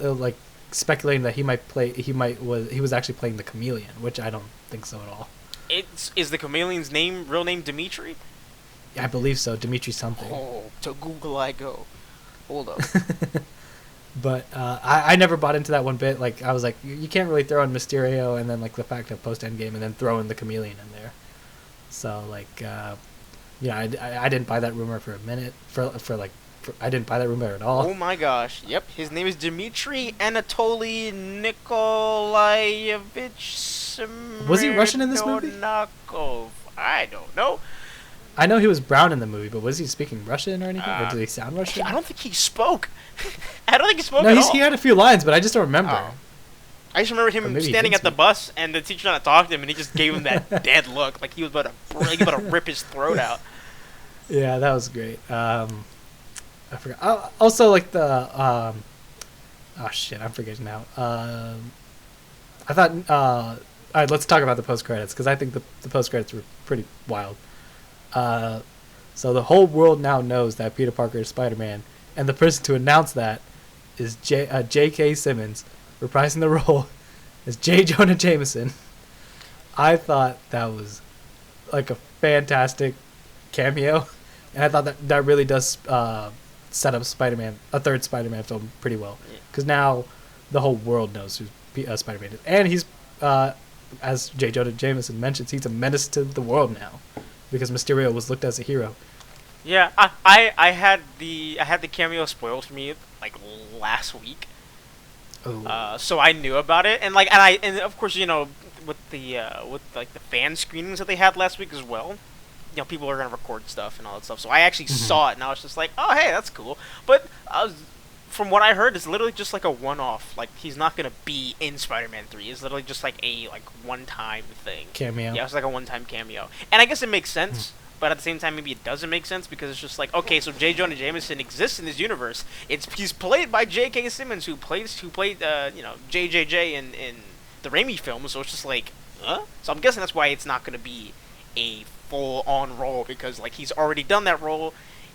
like speculating that he was actually playing the Chameleon, which I don't think so at all. Is the Chameleon's real name Dimitri? I believe so, Dimitri something. Oh, to Google I go. Hold up. But I never bought into that one bit. Like, I was like, you can't really throw in Mysterio and then like the fact of post Endgame and then throw in the Chameleon in there. So like, I didn't buy that rumor for a minute. I didn't buy that rumor at all. Oh my gosh. Yep, his name is Dmitry Anatoly Nikolaevich. Was he Russian in this movie? Smirnakov. I don't know. I know he was brown in the movie, but was he speaking Russian or anything? Or did he sound Russian? I don't think he spoke. I don't think he spoke No, at all. he had a few lines, but I just don't remember. Oh. I just remember him standing at the bus, and the teacher trying to talk to him, and he just gave him that dead look, like he was about to rip his throat out. Yeah, that was great. I forgot. Also, like the oh shit, I'm forgetting now. I thought. All right, let's talk about the post credits, because I think the post credits were pretty wild. So the whole world now knows that Peter Parker is Spider-Man, and the person to announce that is J.K. Simmons, reprising the role as J. Jonah Jameson. I thought that was like a fantastic cameo, and I thought that really does set up a third Spider-Man film pretty well, because now the whole world knows who Spider-Man is, and he's as J. Jonah Jameson mentions, he's a menace to the world now, because Mysterio was looked as a hero. Yeah, I had the cameo spoiled for me like last week. Oh. So I knew about it, and and of course, with the with the fan screenings that they had last week as well. People are gonna record stuff and all that stuff. So I actually saw it, and I was just like, oh hey, that's cool. But from what I heard, it's literally just like a one-off. Like he's not gonna be in Spider-Man 3. It's literally just like a one-time thing. Cameo. Yeah, it's like a one-time cameo, and I guess it makes sense. But at the same time, maybe it doesn't make sense because it's just like, okay, so J. Jonah Jameson exists in this universe. He's played by J.K. Simmons, who played JJJ in the Raimi films. So it's just like, huh? So I'm guessing that's why it's not gonna be a full-on role, because like he's already done that role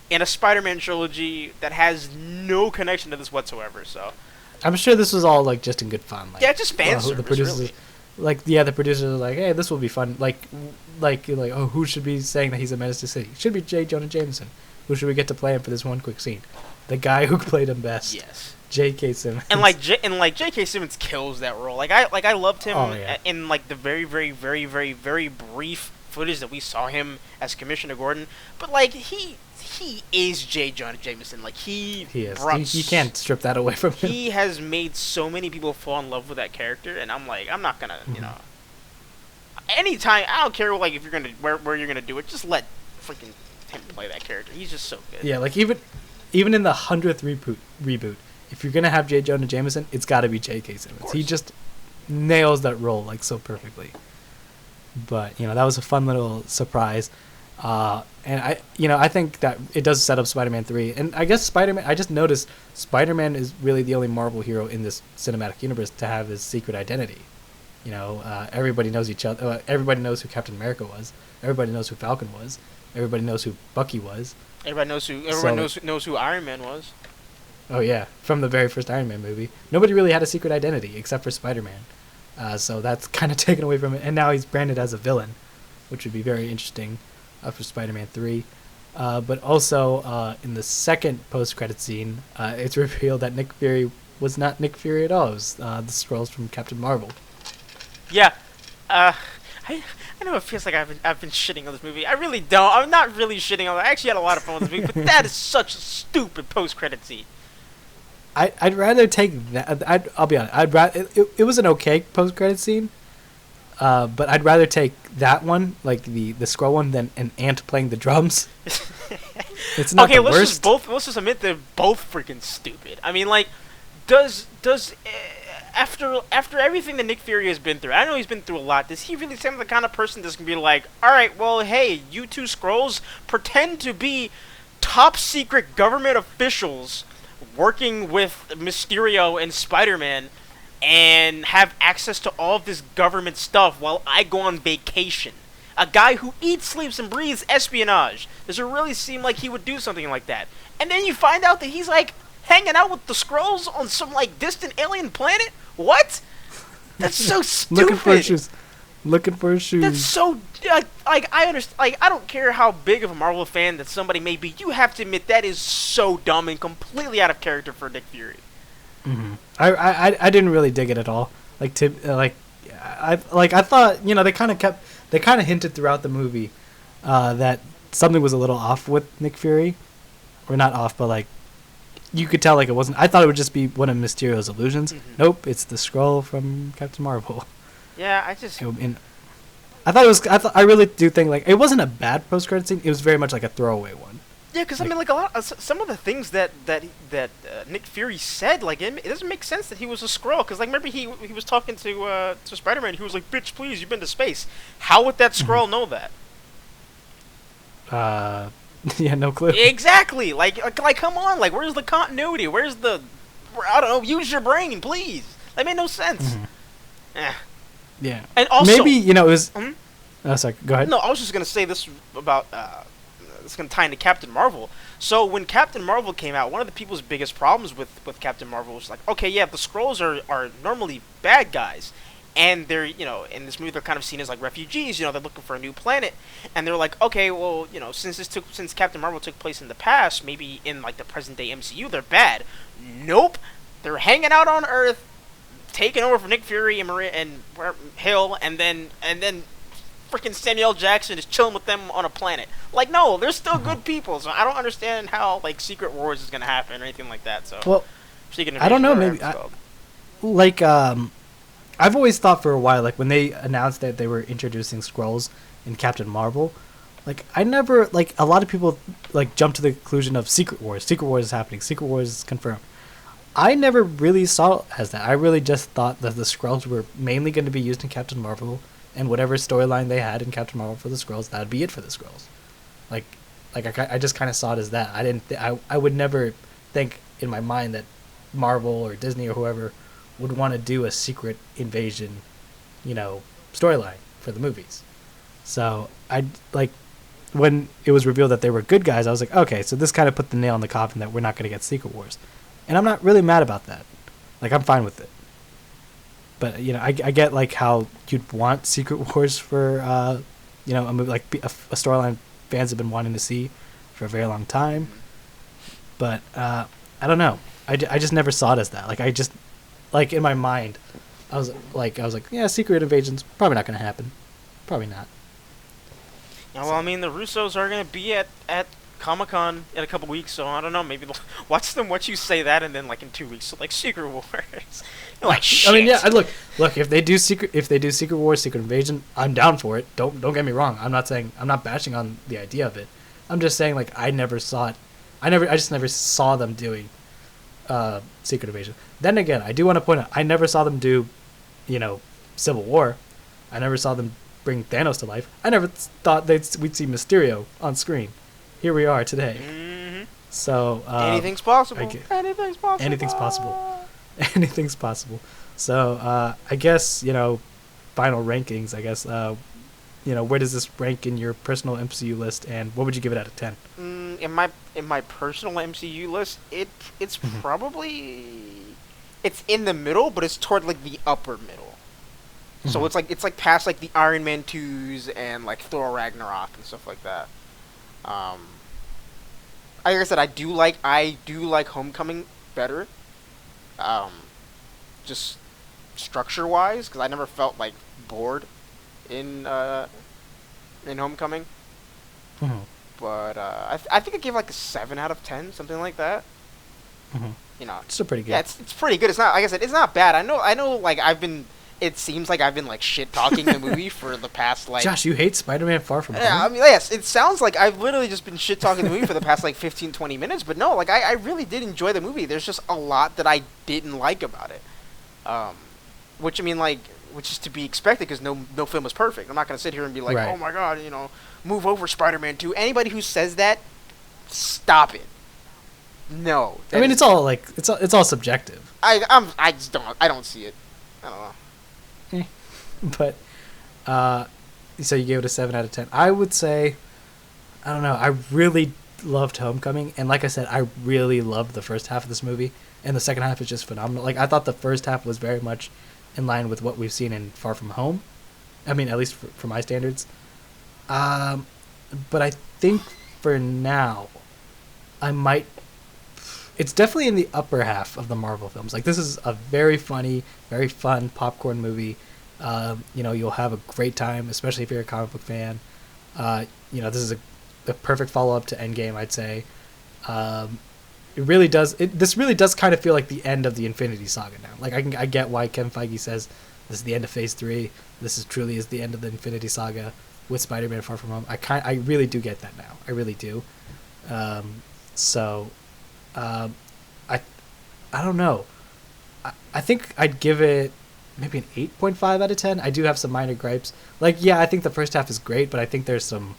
in a Spider-Man trilogy that has no connection to this whatsoever. So I'm sure this was all like just in good fun. Like, yeah, just fan service. The producers, really. The producers are like, hey, this will be fun. Like, oh, who should be saying that he's a menace to the city? Should be J. Jonah Jameson. Who should we get to play him for this one quick scene? The guy who played him best. Yes. J.K. Simmons. And J.K. Simmons kills that role. I loved him in like the very, very, very, very, very brief footage that we saw him as Commissioner Gordon. But like he is J. Jonah Jameson. Like he is. You can't strip that away from him. He has made so many people fall in love with that character, and I'm not gonna, anytime, I don't care like if you're gonna where you're gonna do it, just let freaking him play that character. He's just so good. Yeah, like even in the 100th reboot, if you're gonna have J. Jonah Jameson, it's got to be J.K. Simmons. He just nails that role like so perfectly. But that was a fun little surprise, and I think that it does set up Spider-Man 3. And I guess I just noticed Spider-Man is really the only Marvel hero in this cinematic universe to have his secret identity. Everybody knows each other. Everybody knows who Captain America was. Everybody knows who Falcon was. Everybody knows who Bucky was. Everybody knows who Iron Man was. Oh yeah, from the very first Iron Man movie, nobody really had a secret identity except for Spider-Man. So that's kind of taken away from it, and now he's branded as a villain, which would be very interesting for Spider-Man 3. But also, in the second post-credit scene, it's revealed that Nick Fury was not Nick Fury at all. It was the Skrulls from Captain Marvel. Yeah, I know it feels like I've been shitting on this movie. I really don't. I'm not really shitting on it. I actually had a lot of fun with this movie, but that is such a stupid post-credit scene. I'd rather take that. I'll be honest. It was an okay post-credit scene, but I'd rather take that one, like the Skrull one, than an ant playing the drums. It's not the worst. Let's just admit they're both freaking stupid. I mean, like, does after everything that Nick Fury has been through, I know he's been through a lot. Does he really seem like the kind of person that's gonna be like, all right, well, hey, you two Skrulls, pretend to be top secret government officials working with Mysterio and Spider-Man and have access to all of this government stuff while I go on vacation. A guy who eats, sleeps, and breathes espionage. Does it really seem like he would do something like that? And then you find out that he's like hanging out with the Skrulls on some like distant alien planet? What? That's so stupid. Looking for his shoes. That's so I understand. Like, I don't care how big of a Marvel fan that somebody may be. You have to admit that is so dumb and completely out of character for Nick Fury. Mm-hmm. I didn't really dig it at all. I thought they kind of hinted throughout the movie that something was a little off with Nick Fury, or not off, but like you could tell like it wasn't. I thought it would just be one of Mysterio's illusions. Mm-hmm. Nope, it's the Skrull from Captain Marvel. Yeah, I really do think like it wasn't a bad post-credit scene. It was very much like a throwaway one. Yeah, because I mean, like some of the things that Nick Fury said, like it doesn't make sense that he was a Skrull. Because like remember he was talking to Spider-Man. He was like, "Bitch, please, you've been to space." How would that Skrull know that? Yeah, no clue. Exactly. Like come on. Like, where's the continuity? Where's the? I don't know. Use your brain, please. That made no sense. Mm-hmm. Yeah. And also, maybe it was. Mm-hmm. Oh, sorry. Go ahead. No, I was just gonna say this about. It's gonna tie into Captain Marvel. So when Captain Marvel came out, one of the people's biggest problems with Captain Marvel was like, okay, yeah, the Skrulls are normally bad guys, and they're in this movie they're kind of seen as like refugees. They're looking for a new planet, and they're like, okay, well, since Captain Marvel took place in the past, maybe in like the present day MCU they're bad. Nope, they're hanging out on Earth, taking over for Nick Fury and Hill, and then freaking Samuel Jackson is chilling with them on a planet. Like, no, they're still good people. So I don't understand how like Secret Wars is gonna happen or anything like that. So well, I don't know. Maybe like I've always thought for a while, like when they announced that they were introducing Skrulls in Captain Marvel, like I never like a lot of people like jump to the conclusion of Secret Wars. Secret Wars is happening. Secret Wars is confirmed. I never really saw it as that. I really just thought that the Skrulls were mainly going to be used in Captain Marvel, and whatever storyline they had in Captain Marvel for the Skrulls, that would be it for the Skrulls. Like, I just kind of saw it as that. I didn't. I would never think in my mind that Marvel or Disney or whoever would want to do a secret invasion, storyline for the movies. So I like when it was revealed that they were good guys. I was like, okay, so this kind of put the nail in the coffin that we're not going to get Secret Wars, and I'm not really mad about that. Like I'm fine with it. But I get like how you'd want Secret Wars for a movie like a storyline fans have been wanting to see for a very long time. But I don't know. I just never saw it as that. Like I just like in my mind, I was like yeah, secret invasion's probably not going to happen. Probably not. Yeah, well, I mean, the Russos are going to be at Comic-Con in a couple weeks, so I don't know. Maybe they'll watch you say that, and then like in 2 weeks, so, like Secret Wars. You're like shit. I mean, yeah. Look. If they do Secret Wars, Secret Invasion, I'm down for it. Don't get me wrong. I'm not bashing on the idea of it. I'm just saying like I never saw it. I just never saw them doing Secret Invasion. Then again, I do want to point out I never saw them do, Civil War. I never saw them bring Thanos to life. I never thought we'd see Mysterio on screen. Here we are today. Mm-hmm. So anything's possible. Anything's possible. Anything's possible. Anything's possible. So I guess final rankings. I guess where does this rank in your personal MCU list, and what would you give it out of 10? In my personal MCU list, it's probably it's in the middle, but it's toward like the upper middle. So it's like past like the Iron Man 2s and like Thor Ragnarok and stuff like that. Like I said, I do like Homecoming better. Just structure wise, because I never felt like bored in Homecoming. Mm-hmm. But I think I gave like a 7 out of 10, something like that. Mm-hmm. It's still pretty good. Yeah, it's pretty good. It's not, like I said, it's not bad. I know. Like it seems like I've been like shit talking the movie for the past like. Josh, you hate Spider-Man Far From Home? Yeah, I mean, yes, it sounds like I've literally just been shit talking the movie for the past like 15, 20 minutes. But no, like I really did enjoy the movie. There's just a lot that I didn't like about it. Which I mean, like, which is to be expected because no film is perfect. I'm not gonna sit here and be like, right. Oh my god, move over Spider-Man 2. Anybody who says that, stop it. No. I mean, it's all like it's all subjective. I don't see it. I don't know. But so you gave it a 7 out of 10. I would say, I don't know. I really loved Homecoming, and like I said, I really loved the first half of this movie, and the second half is just phenomenal. Like I thought the first half was very much in line with what we've seen in Far From Home. I mean, at least for my standards. But I think for now, I might. It's definitely in the upper half of the Marvel films. Like this is a very funny, very fun popcorn movie. You'll have a great time, especially if you're a comic book fan. This is a perfect follow-up to Endgame, I'd say. It really does. This really does kind of feel like the end of the Infinity Saga now. Like I get why Kevin Feige says this is the end of Phase 3. This is truly the end of the Infinity Saga with Spider-Man Far From Home. I really do get that now. I really do. I don't know. I think I'd give it maybe an 8.5 out of 10. I do have some minor gripes. Like, yeah, I think the first half is great, but I think there's some.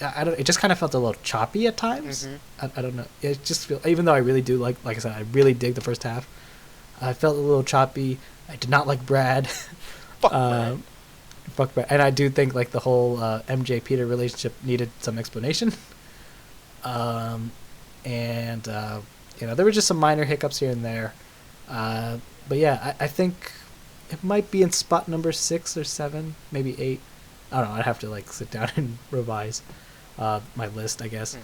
It just kind of felt a little choppy at times. Mm-hmm. I don't know. It just feel, even though I really do like I said, I really dig the first half. I felt a little choppy. I did not like Brad. Fuck Brad. Fuck Brad. And I do think like the whole MJ Peter relationship needed some explanation. There were just some minor hiccups here and there. But yeah, I think it might be in spot number 6 or 7, maybe 8. I don't know. I'd have to like sit down and revise my list, I guess.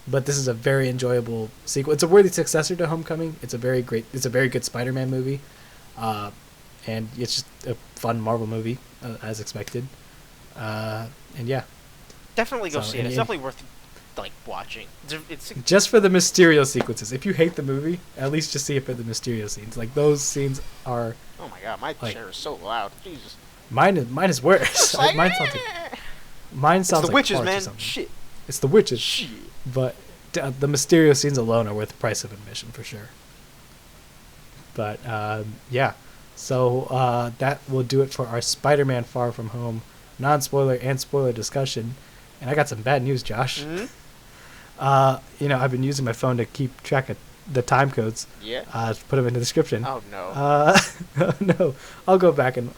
But this is a very enjoyable sequel. It's a worthy successor to Homecoming. It's a very good Spider-Man movie, and it's just a fun Marvel movie as expected. And yeah, definitely go see it. It's definitely worth like watching. It's Just for the Mysterio sequences. If you hate the movie, at least just see it for the Mysterio scenes. Like those scenes are. oh my god, my like, chair is so loud. Jesus. Mine is worse. Like, Mine it's sounds the like witches, farts or man. something. Shit. It's the witches. Shit. But the Mysterio scenes alone are worth the price of admission for sure. But yeah, so that will do it for our Spider-Man Far From Home non-spoiler and spoiler discussion. And I got some bad news, Josh. Mm-hmm. I've been using my phone to keep track of the time codes. Yeah. Put them in the description. Oh no. No, I'll go back and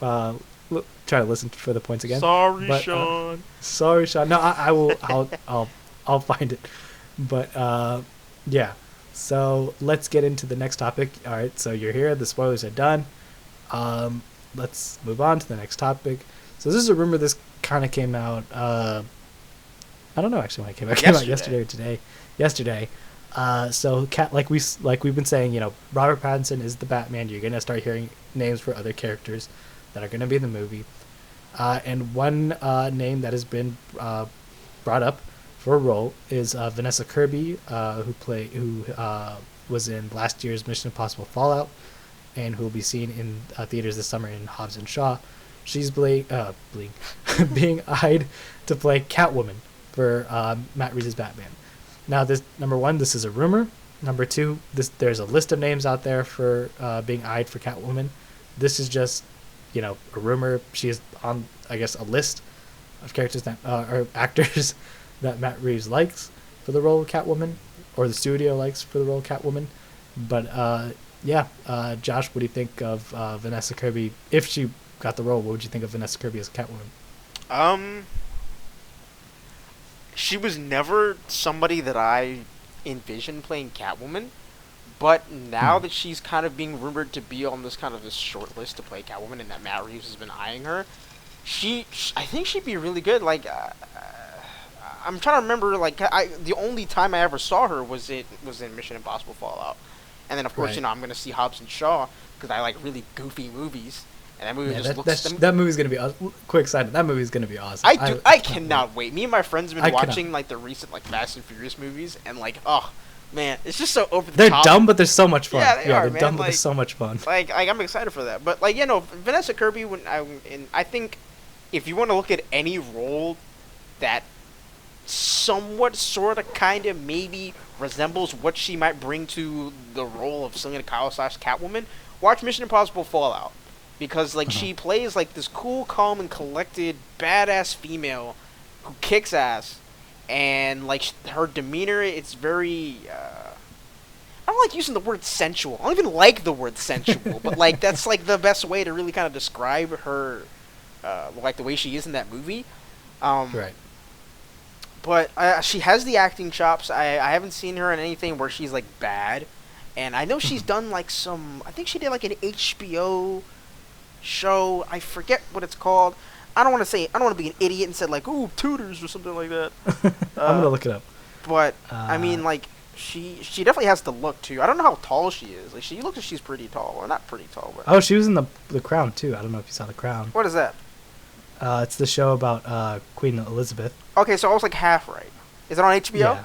try to listen for the points again. Sorry, But, Sean. Sorry, Sean. No, I will. I'll find it. But yeah. So let's get into the next topic. All right. So you're here. The spoilers are done. Let's move on to the next topic. So this is a rumor. This kind of came out. I don't know actually when it came out. It came out yesterday or today. Yesterday. So like we've been saying, Robert Pattinson is the Batman. You're gonna start hearing names for other characters that are gonna be in the movie. And one name that has been brought up for a role is Vanessa Kirby, who was in last year's Mission Impossible Fallout, and who will be seen in theaters this summer in Hobbs and Shaw. She's being eyed to play Catwoman for Matt Reeves' Batman. Now, number one, this is a rumor. Number two, there's a list of names out there for being eyed for Catwoman. This is just, a rumor. She is on, I guess, a list of characters that or actors that Matt Reeves likes for the role of Catwoman, or the studio likes for the role of Catwoman. But yeah, Josh, what do you think of Vanessa Kirby? If she got the role, what would you think of Vanessa Kirby as Catwoman? She was never somebody that I envisioned playing Catwoman, but now that she's kind of being rumored to be on this short list to play Catwoman, and that Matt Reeves has been eyeing her, I think she'd be really good. Like, I'm trying to remember, the only time I ever saw her was in Mission Impossible Fallout, and then of course, Right. I'm gonna see Hobbs and Shaw because I like really goofy movies. And that movie that movie's gonna be quick side. That movie's gonna be awesome. I cannot wait. Me and my friends have been I watching the recent Fast and Furious movies, and oh man, it's just so over the They're top. dumb, but they're so much fun. Yeah, they are, they're man. dumb, but they're so much fun. I'm excited for that. But Vanessa Kirby, I think if you want to look at any role that somewhat, sort of, kind of, maybe resembles what she might bring to the role of Selena Kyle / Catwoman, watch Mission Impossible Fallout. Because, she plays, this cool, calm, and collected, badass female who kicks ass. And, her demeanor, it's very, I don't like using the word sensual. I don't even like the word sensual. But, that's, the best way to really kind of describe her, the way she is in that movie. Right. But she has the acting chops. I haven't seen her in anything where she's, bad. And I know she's done, I think she did, an HBO show. I forget what it's called. I don't want to be an idiot and said ooh, Tutors or something like that. I'm gonna look it up. But I mean, she definitely has the look too. I don't know how tall she is. She looks like she's pretty tall, or not pretty tall, but she was in the Crown too. I don't know if you saw the Crown. What is that? It's the show about Queen Elizabeth. Okay, so I was half right. Is it on HBO? Yeah.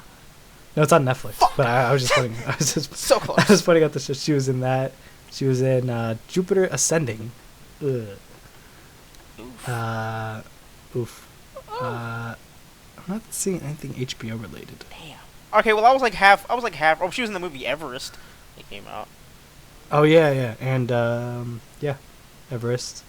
No, it's on Netflix. Fuck. But I was just putting. I was just So close. I was putting out the show. She was in that. She was in Jupiter Ascending. Ugh. Oof. I'm not seeing anything HBO related. Damn. Okay, well I was half. Oh, she was in the movie Everest. It came out. Oh yeah, and yeah, Everest.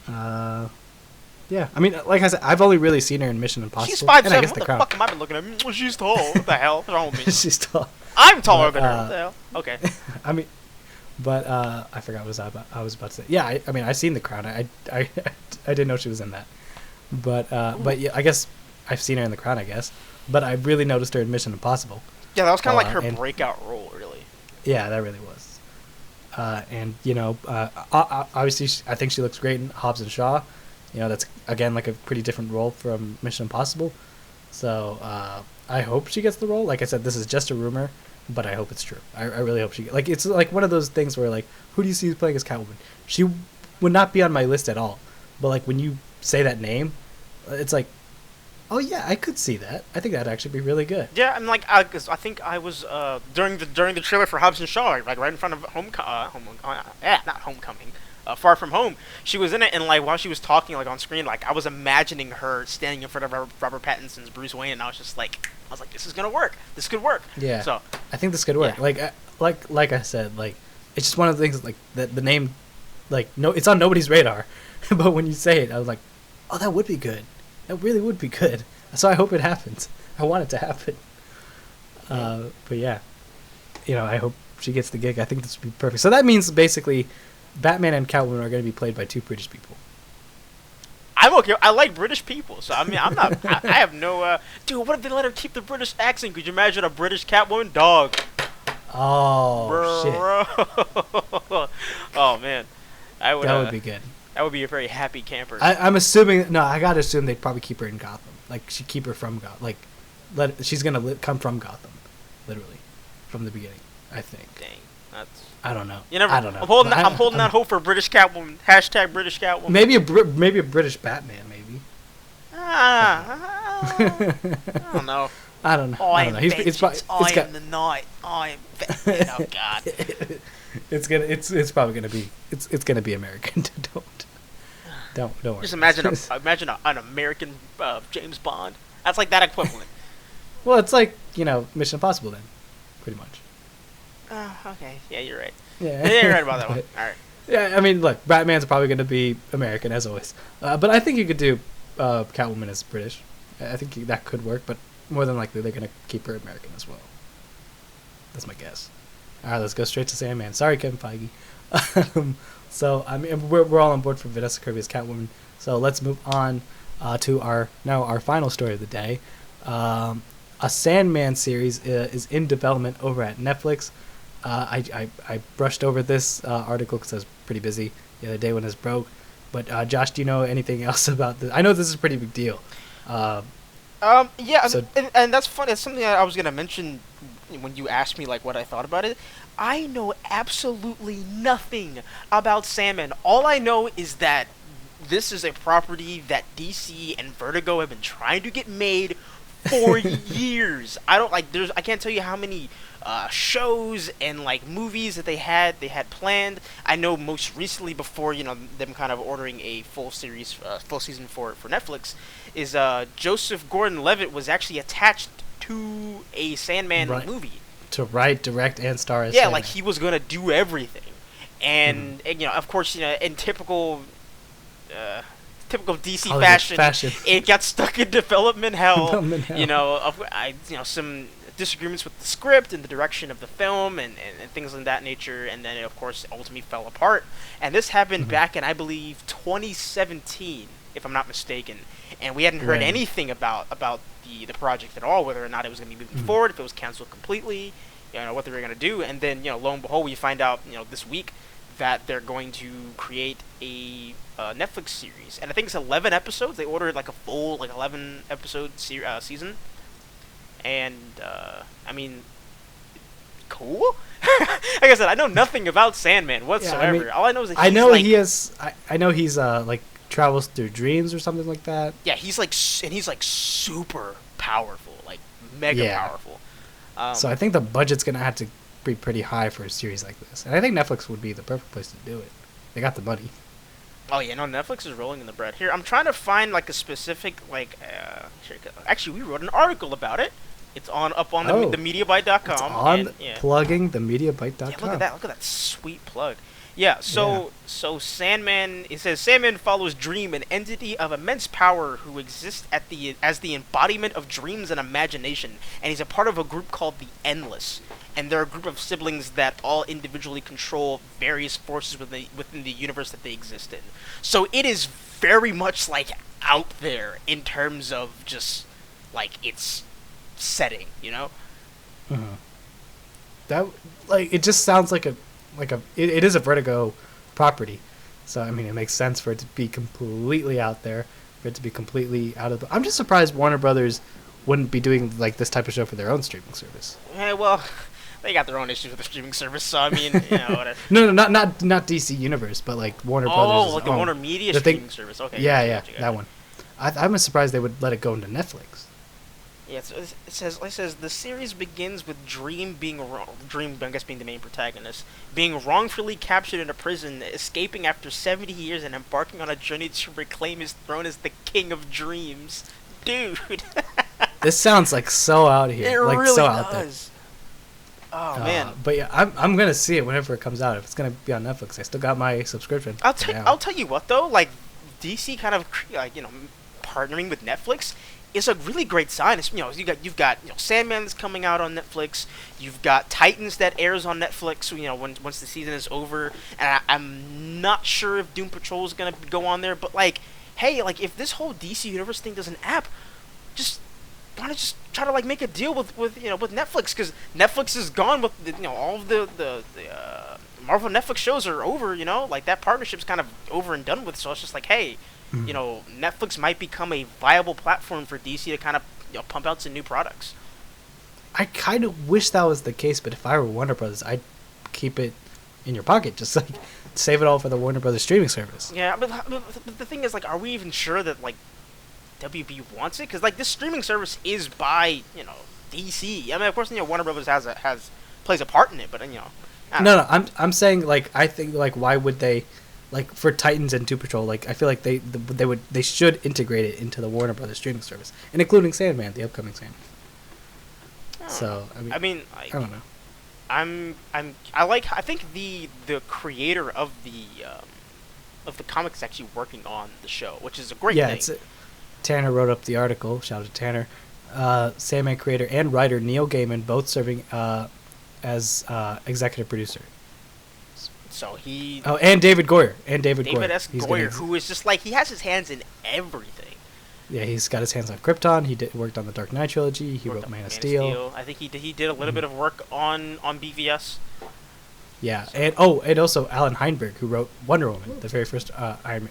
Yeah. I mean, like I said, I've only really seen her in Mission Impossible. She's 5'7". And I guess What the the Crown. fuck am I been looking at? She's tall. What the hell? What's wrong with me? She's tall. I'm taller But, than her. What the hell? Okay. I mean, but I forgot what I was about to say. Yeah, I mean, I've seen The Crown. I didn't know she was in that. But yeah, I guess I've seen her in The Crown, I guess. But I really noticed her in Mission Impossible. Yeah, that was kind of her breakout role, really. Yeah, that really was. And obviously, I think she looks great in Hobbs and Shaw. That's again a pretty different role from Mission Impossible. So I hope she gets the role. Like I said, this is just a rumor, but I hope it's true. I really hope she it's one of those things where who do you see playing as Catwoman? She would not be on my list at all. But when you say that name, it's Oh yeah, I could see that. I think that'd actually be really good. Yeah, I'm like, 'cause I think I was during the trailer for Hobbs and Shaw, like right in front of not Homecoming, Far From Home. She was in it, and like while she was talking, like on screen, like I was imagining her standing in front of Robert Pattinson's Bruce Wayne, and I was like, this is gonna work. This could work. Yeah. So I think this could work. Yeah. Like I said, like it's just one of the things like that the name, like no, it's on nobody's radar, but when you say it, I was like, oh, that would be good. That really would be good. So I hope it happens. I want it to happen. But yeah, I hope she gets the gig. I think this would be perfect. So that means basically, Batman and Catwoman are going to be played by two British people. I'm okay. I like British people, so I mean, I'm not. I have no. Dude, what if they let her keep the British accent? Could you imagine a British Catwoman? Dog. Oh shit. Oh man, that would be good. That would be a very happy camper. I'm assuming. No, I gotta assume they'd probably keep her in Gotham. Like she'd keep her from Gotham. Like, she's gonna come from Gotham, literally, from the beginning. I think. Dang, that's. I don't know. You never. I don't know. I'm holding out hope for British Catwoman. # British Catwoman. Maybe a British Batman. Maybe. I don't know. I don't know. I am the night. I am Batman. Oh God. It's probably gonna be it's gonna be American. Don't worry. Just imagine an American James Bond. That's like that equivalent. Well, it's like Mission Impossible then, pretty much. Okay. Yeah, you're right. Yeah, you're right about that one. All right. Yeah, I mean, look, Batman's probably gonna be American as always, but I think you could do Catwoman as British. I think that could work, but more than likely they're gonna keep her American as well. That's my guess. All right, let's go straight to Sandman. Sorry, Kevin Feige. So I mean, we're all on board for Vanessa Kirby as Catwoman. So let's move on to our final story of the day. A Sandman series is in development over at Netflix. I brushed over this article because I was pretty busy the other day when this broke. But Josh, do you know anything else about this? I know this is a pretty big deal. Yeah, so, and that's funny. It's something I was gonna mention when you asked me like what I thought about it. I know absolutely nothing about Sandman. All I know is that this is a property that DC and Vertigo have been trying to get made for years. I can't tell you how many shows and like movies that they had planned. I know most recently, before them kind of ordering a full season for Netflix, is Joseph Gordon-Levitt was actually attached to a Sandman movie to write, direct, and star as Sandman. Sandman. Like he was gonna do everything, and of course in typical DC fashion, it got stuck in development hell. Some disagreements with the script and the direction of the film and things of that nature, and then it of course ultimately fell apart. And this happened back in, I believe, 2017, if I'm not mistaken, and we hadn't heard anything about the project at all, whether or not it was going to be moving forward, if it was canceled completely, what they were going to do. And then lo and behold, we find out this week that they're going to create a Netflix series, and I think it's 11 episodes. They ordered like a full 11 episode season, and I mean, cool. Like I said, I know nothing about Sandman whatsoever. Yeah, I mean, all I know is that I know he's like travels through dreams or something like that. Yeah, he's like super powerful, like mega powerful. So I think the budget's gonna have to be pretty high for a series like this, and I think Netflix would be the perfect place to do it. They got the money. Oh yeah, no, Netflix is rolling in the bread. Here, I'm trying to find like a specific actually, we wrote an article about it. It's up on the MediaByte.com. It's plugging the MediaByte.com. Yeah, look at that sweet plug. Yeah, so Sandman, it says Sandman follows Dream, an entity of immense power who exists as the embodiment of dreams and imagination, and he's a part of a group called the Endless. And they're a group of siblings that all individually control various forces within the universe that they exist in. So it is very much like out there in terms of just like its setting, That it just sounds like it is a Vertigo property, so I mean it makes sense for it to be completely out there, for it to be completely out of the. I'm just surprised Warner Brothers wouldn't be doing like this type of show for their own streaming service. Well, they got their own issues with the streaming service, so I mean, whatever. No, not DC Universe, but like Warner Brothers. Oh, like the Warner Media streaming service. Okay. Yeah, that one. I'm surprised they would let it go into Netflix. Yeah, it says the series begins with Dream being Dream, I guess, being the main protagonist, being wrongfully captured in a prison, escaping after 70 years, and embarking on a journey to reclaim his throne as the King of Dreams. Dude, This sounds like so out here. it like really so out there. does. Oh man. But yeah, I'm gonna see it whenever it comes out. If it's gonna be on Netflix, I still got my subscription. I'll tell you what though, like DC kind of partnering with Netflix is a really great sign. It's, you've got Sandman that's coming out on Netflix. You've got Titans that airs on Netflix. Once the season is over, and I'm not sure if Doom Patrol is gonna go on there. But like, hey, like if this whole DC Universe thing does an app, just why not just try to like make a deal with Netflix, because Netflix is gone with all of the Marvel Netflix shows are over. Like that partnership's kind of over and done with. So it's just like, hey. Netflix might become a viable platform for DC to kind of pump out some new products. I kind of wish that was the case, but if I were Warner Brothers, I'd keep it in your pocket, just like save it all for the Warner Brothers streaming service. Yeah, but the thing is, like, are we even sure that like WB wants it? Because like this streaming service is by DC. I mean, of course, Warner Brothers plays a part in it, but No, I'm saying, like, I think, like, why would they? Like, for Titans and Doom Patrol, like, I feel like they should integrate it into the Warner Brothers streaming service, and including Sandman, the upcoming Sandman. So I don't know. I think the creator of the comic is actually working on the show, which is a great thing. Yeah, Tanner wrote up the article. Shout out to Tanner. Sandman creator and writer Neil Gaiman both serving as executive producer. So he... Oh, and David Goyer. David S. Goyer, who is just like, he has his hands in everything. Yeah, he's got his hands on Krypton. He worked on the Dark Knight trilogy. He wrote Man of Steel. I think he did a little bit of work on BVS. Yeah, and also Alan Heinberg, who wrote Wonder Woman, the very first Wonder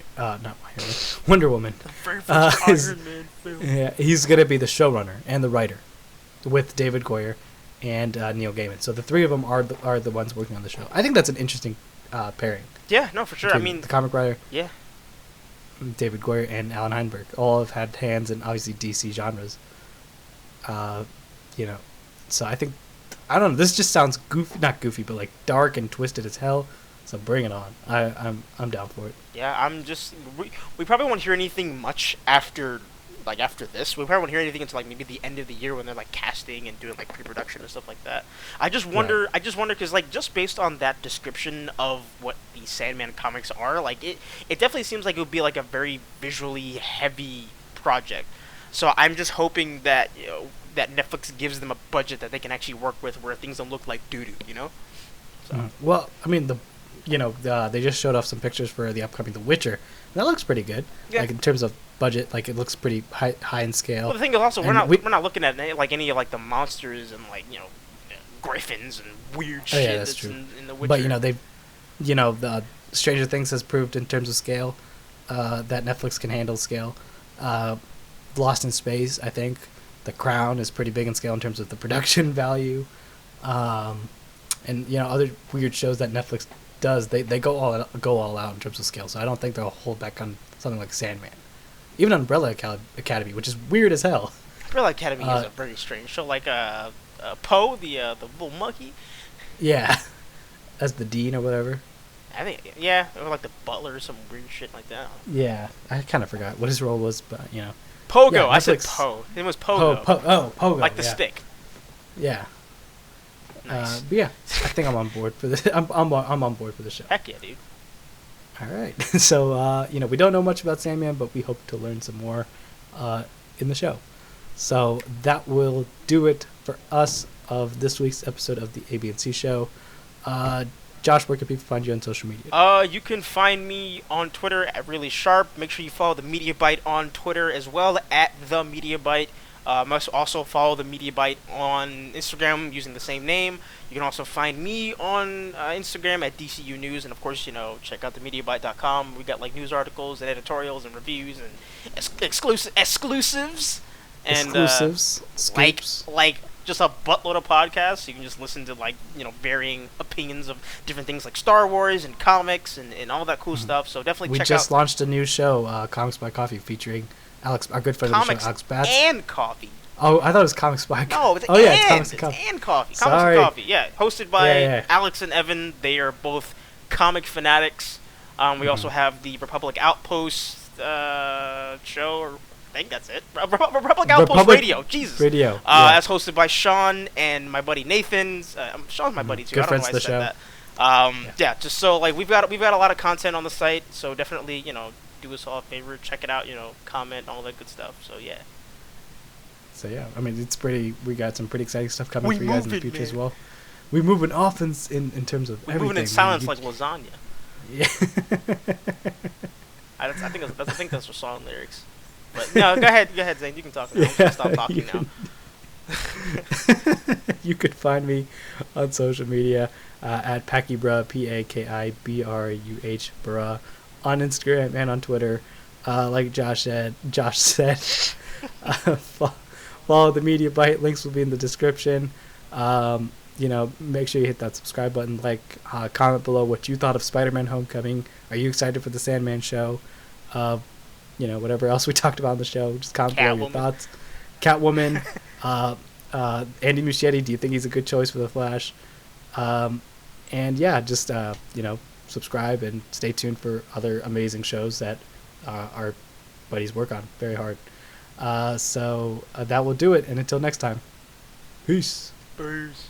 Woman. The very first Iron Man film. Yeah, he's gonna be the showrunner and the writer, with David Goyer and Neil Gaiman. So the three of them are the ones working on the show. I think that's an interesting pairing. Yeah, no, for sure. I mean, the comic writer, yeah, David Goyer and Alan Heinberg, all have had hands in obviously DC genres. So I think, I don't know. This just sounds not goofy, but like dark and twisted as hell. So bring it on. I'm down for it. Yeah, we probably won't hear anything much after this. We probably won't hear anything until like maybe the end of the year when they're like casting and doing like pre-production and stuff like that. I just wonder because like just based on that description of what the Sandman comics are, like it definitely seems like it would be like a very visually heavy project. So I'm just hoping that that Netflix gives them a budget that they can actually work with, where things don't look like doo-doo, So. Well, I mean they just showed off some pictures for the upcoming The Witcher. That looks pretty good. Yeah. Like in terms of budget, like it looks pretty high in scale. Well, the thing is also we're not looking at any of like the monsters and like griffins and weird shit that's true. In The Witcher. But they've the Stranger Things has proved in terms of scale that Netflix can handle scale. Lost in Space, I think The Crown is pretty big in scale in terms of the production value, and other weird shows that Netflix does, they go all out in terms of scale. So I don't think they'll hold back on something like Sandman, even Umbrella Academy, which is weird as hell. Umbrella Academy is a very strange show, like Poe, the little monkey. Yeah, as the dean or whatever. I think or like the butler or some weird shit like that. Yeah, I kind of forgot what his role was, but Pogo. Yeah, I said Poe. It was Pogo. Pogo. Like the stick. Yeah. Nice. But yeah, I think I'm on board for this. I'm on board for the show. Heck yeah, dude. All right. So we don't know much about Sandman, but we hope to learn some more in the show. So that will do it for us of this week's episode of the ABNC show. Josh, where can people find you on social media? You can find me on Twitter at Really Sharp. Make sure you follow the Media Bite on Twitter as well, at The Media Bite. Must also follow the Media Bite on Instagram using the same name. You can also find me on Instagram at DCU News, and of course, check out themediabite.com. We got like news articles and editorials and reviews and exclusives and scoops. like just a buttload of podcasts. You can just listen to varying opinions of different things like Star Wars and comics and all that cool stuff. So definitely check out. We just launched a new show, Comics by Coffee, featuring Alex, our good friend of the Comics show, Alex Batts. and coffee. Oh, I thought it was Comic Spike. No, it's oh yeah, it's and, Comics and it's Coffee. and coffee. Sorry. Comics and coffee. Yeah, hosted by Yeah. Alex and Evan. They are both comic fanatics. We also have the Republic Outpost show. Or I think that's it. Republic Outpost Radio. Jesus. Radio. That's hosted by Sean and my buddy Nathan. Sean's my buddy too. Good I don't know friends why to I the said show. that. Yeah, just so like we've got a lot of content on the site. So definitely do us all a favor, check it out. Comment, all that good stuff. So yeah. So yeah, I mean it's pretty. We got some pretty exciting stuff coming We for you guys in the moving, future as man. well. We moving off in terms of We're everything. moving in silence like lasagna. Yeah. I think that's for song lyrics. But no, go ahead, Zane. You can talk now. I'm gonna stop talking now. You could find me on social media at Pakibruh, Pakibruh, bruh, on Instagram and on Twitter. Like Josh said, follow the Media Bite. Links will be in the description. Make sure you hit that subscribe button. Comment below what you thought of Spider-Man: Homecoming. Are you excited for the Sandman show? Whatever else we talked about on the show. Just comment below your thoughts. Catwoman. Andy Muschetti, do you think he's a good choice for the Flash? And yeah, just subscribe and stay tuned for other amazing shows that our buddies work on very hard. So that will do it, and until next time, peace. Peace.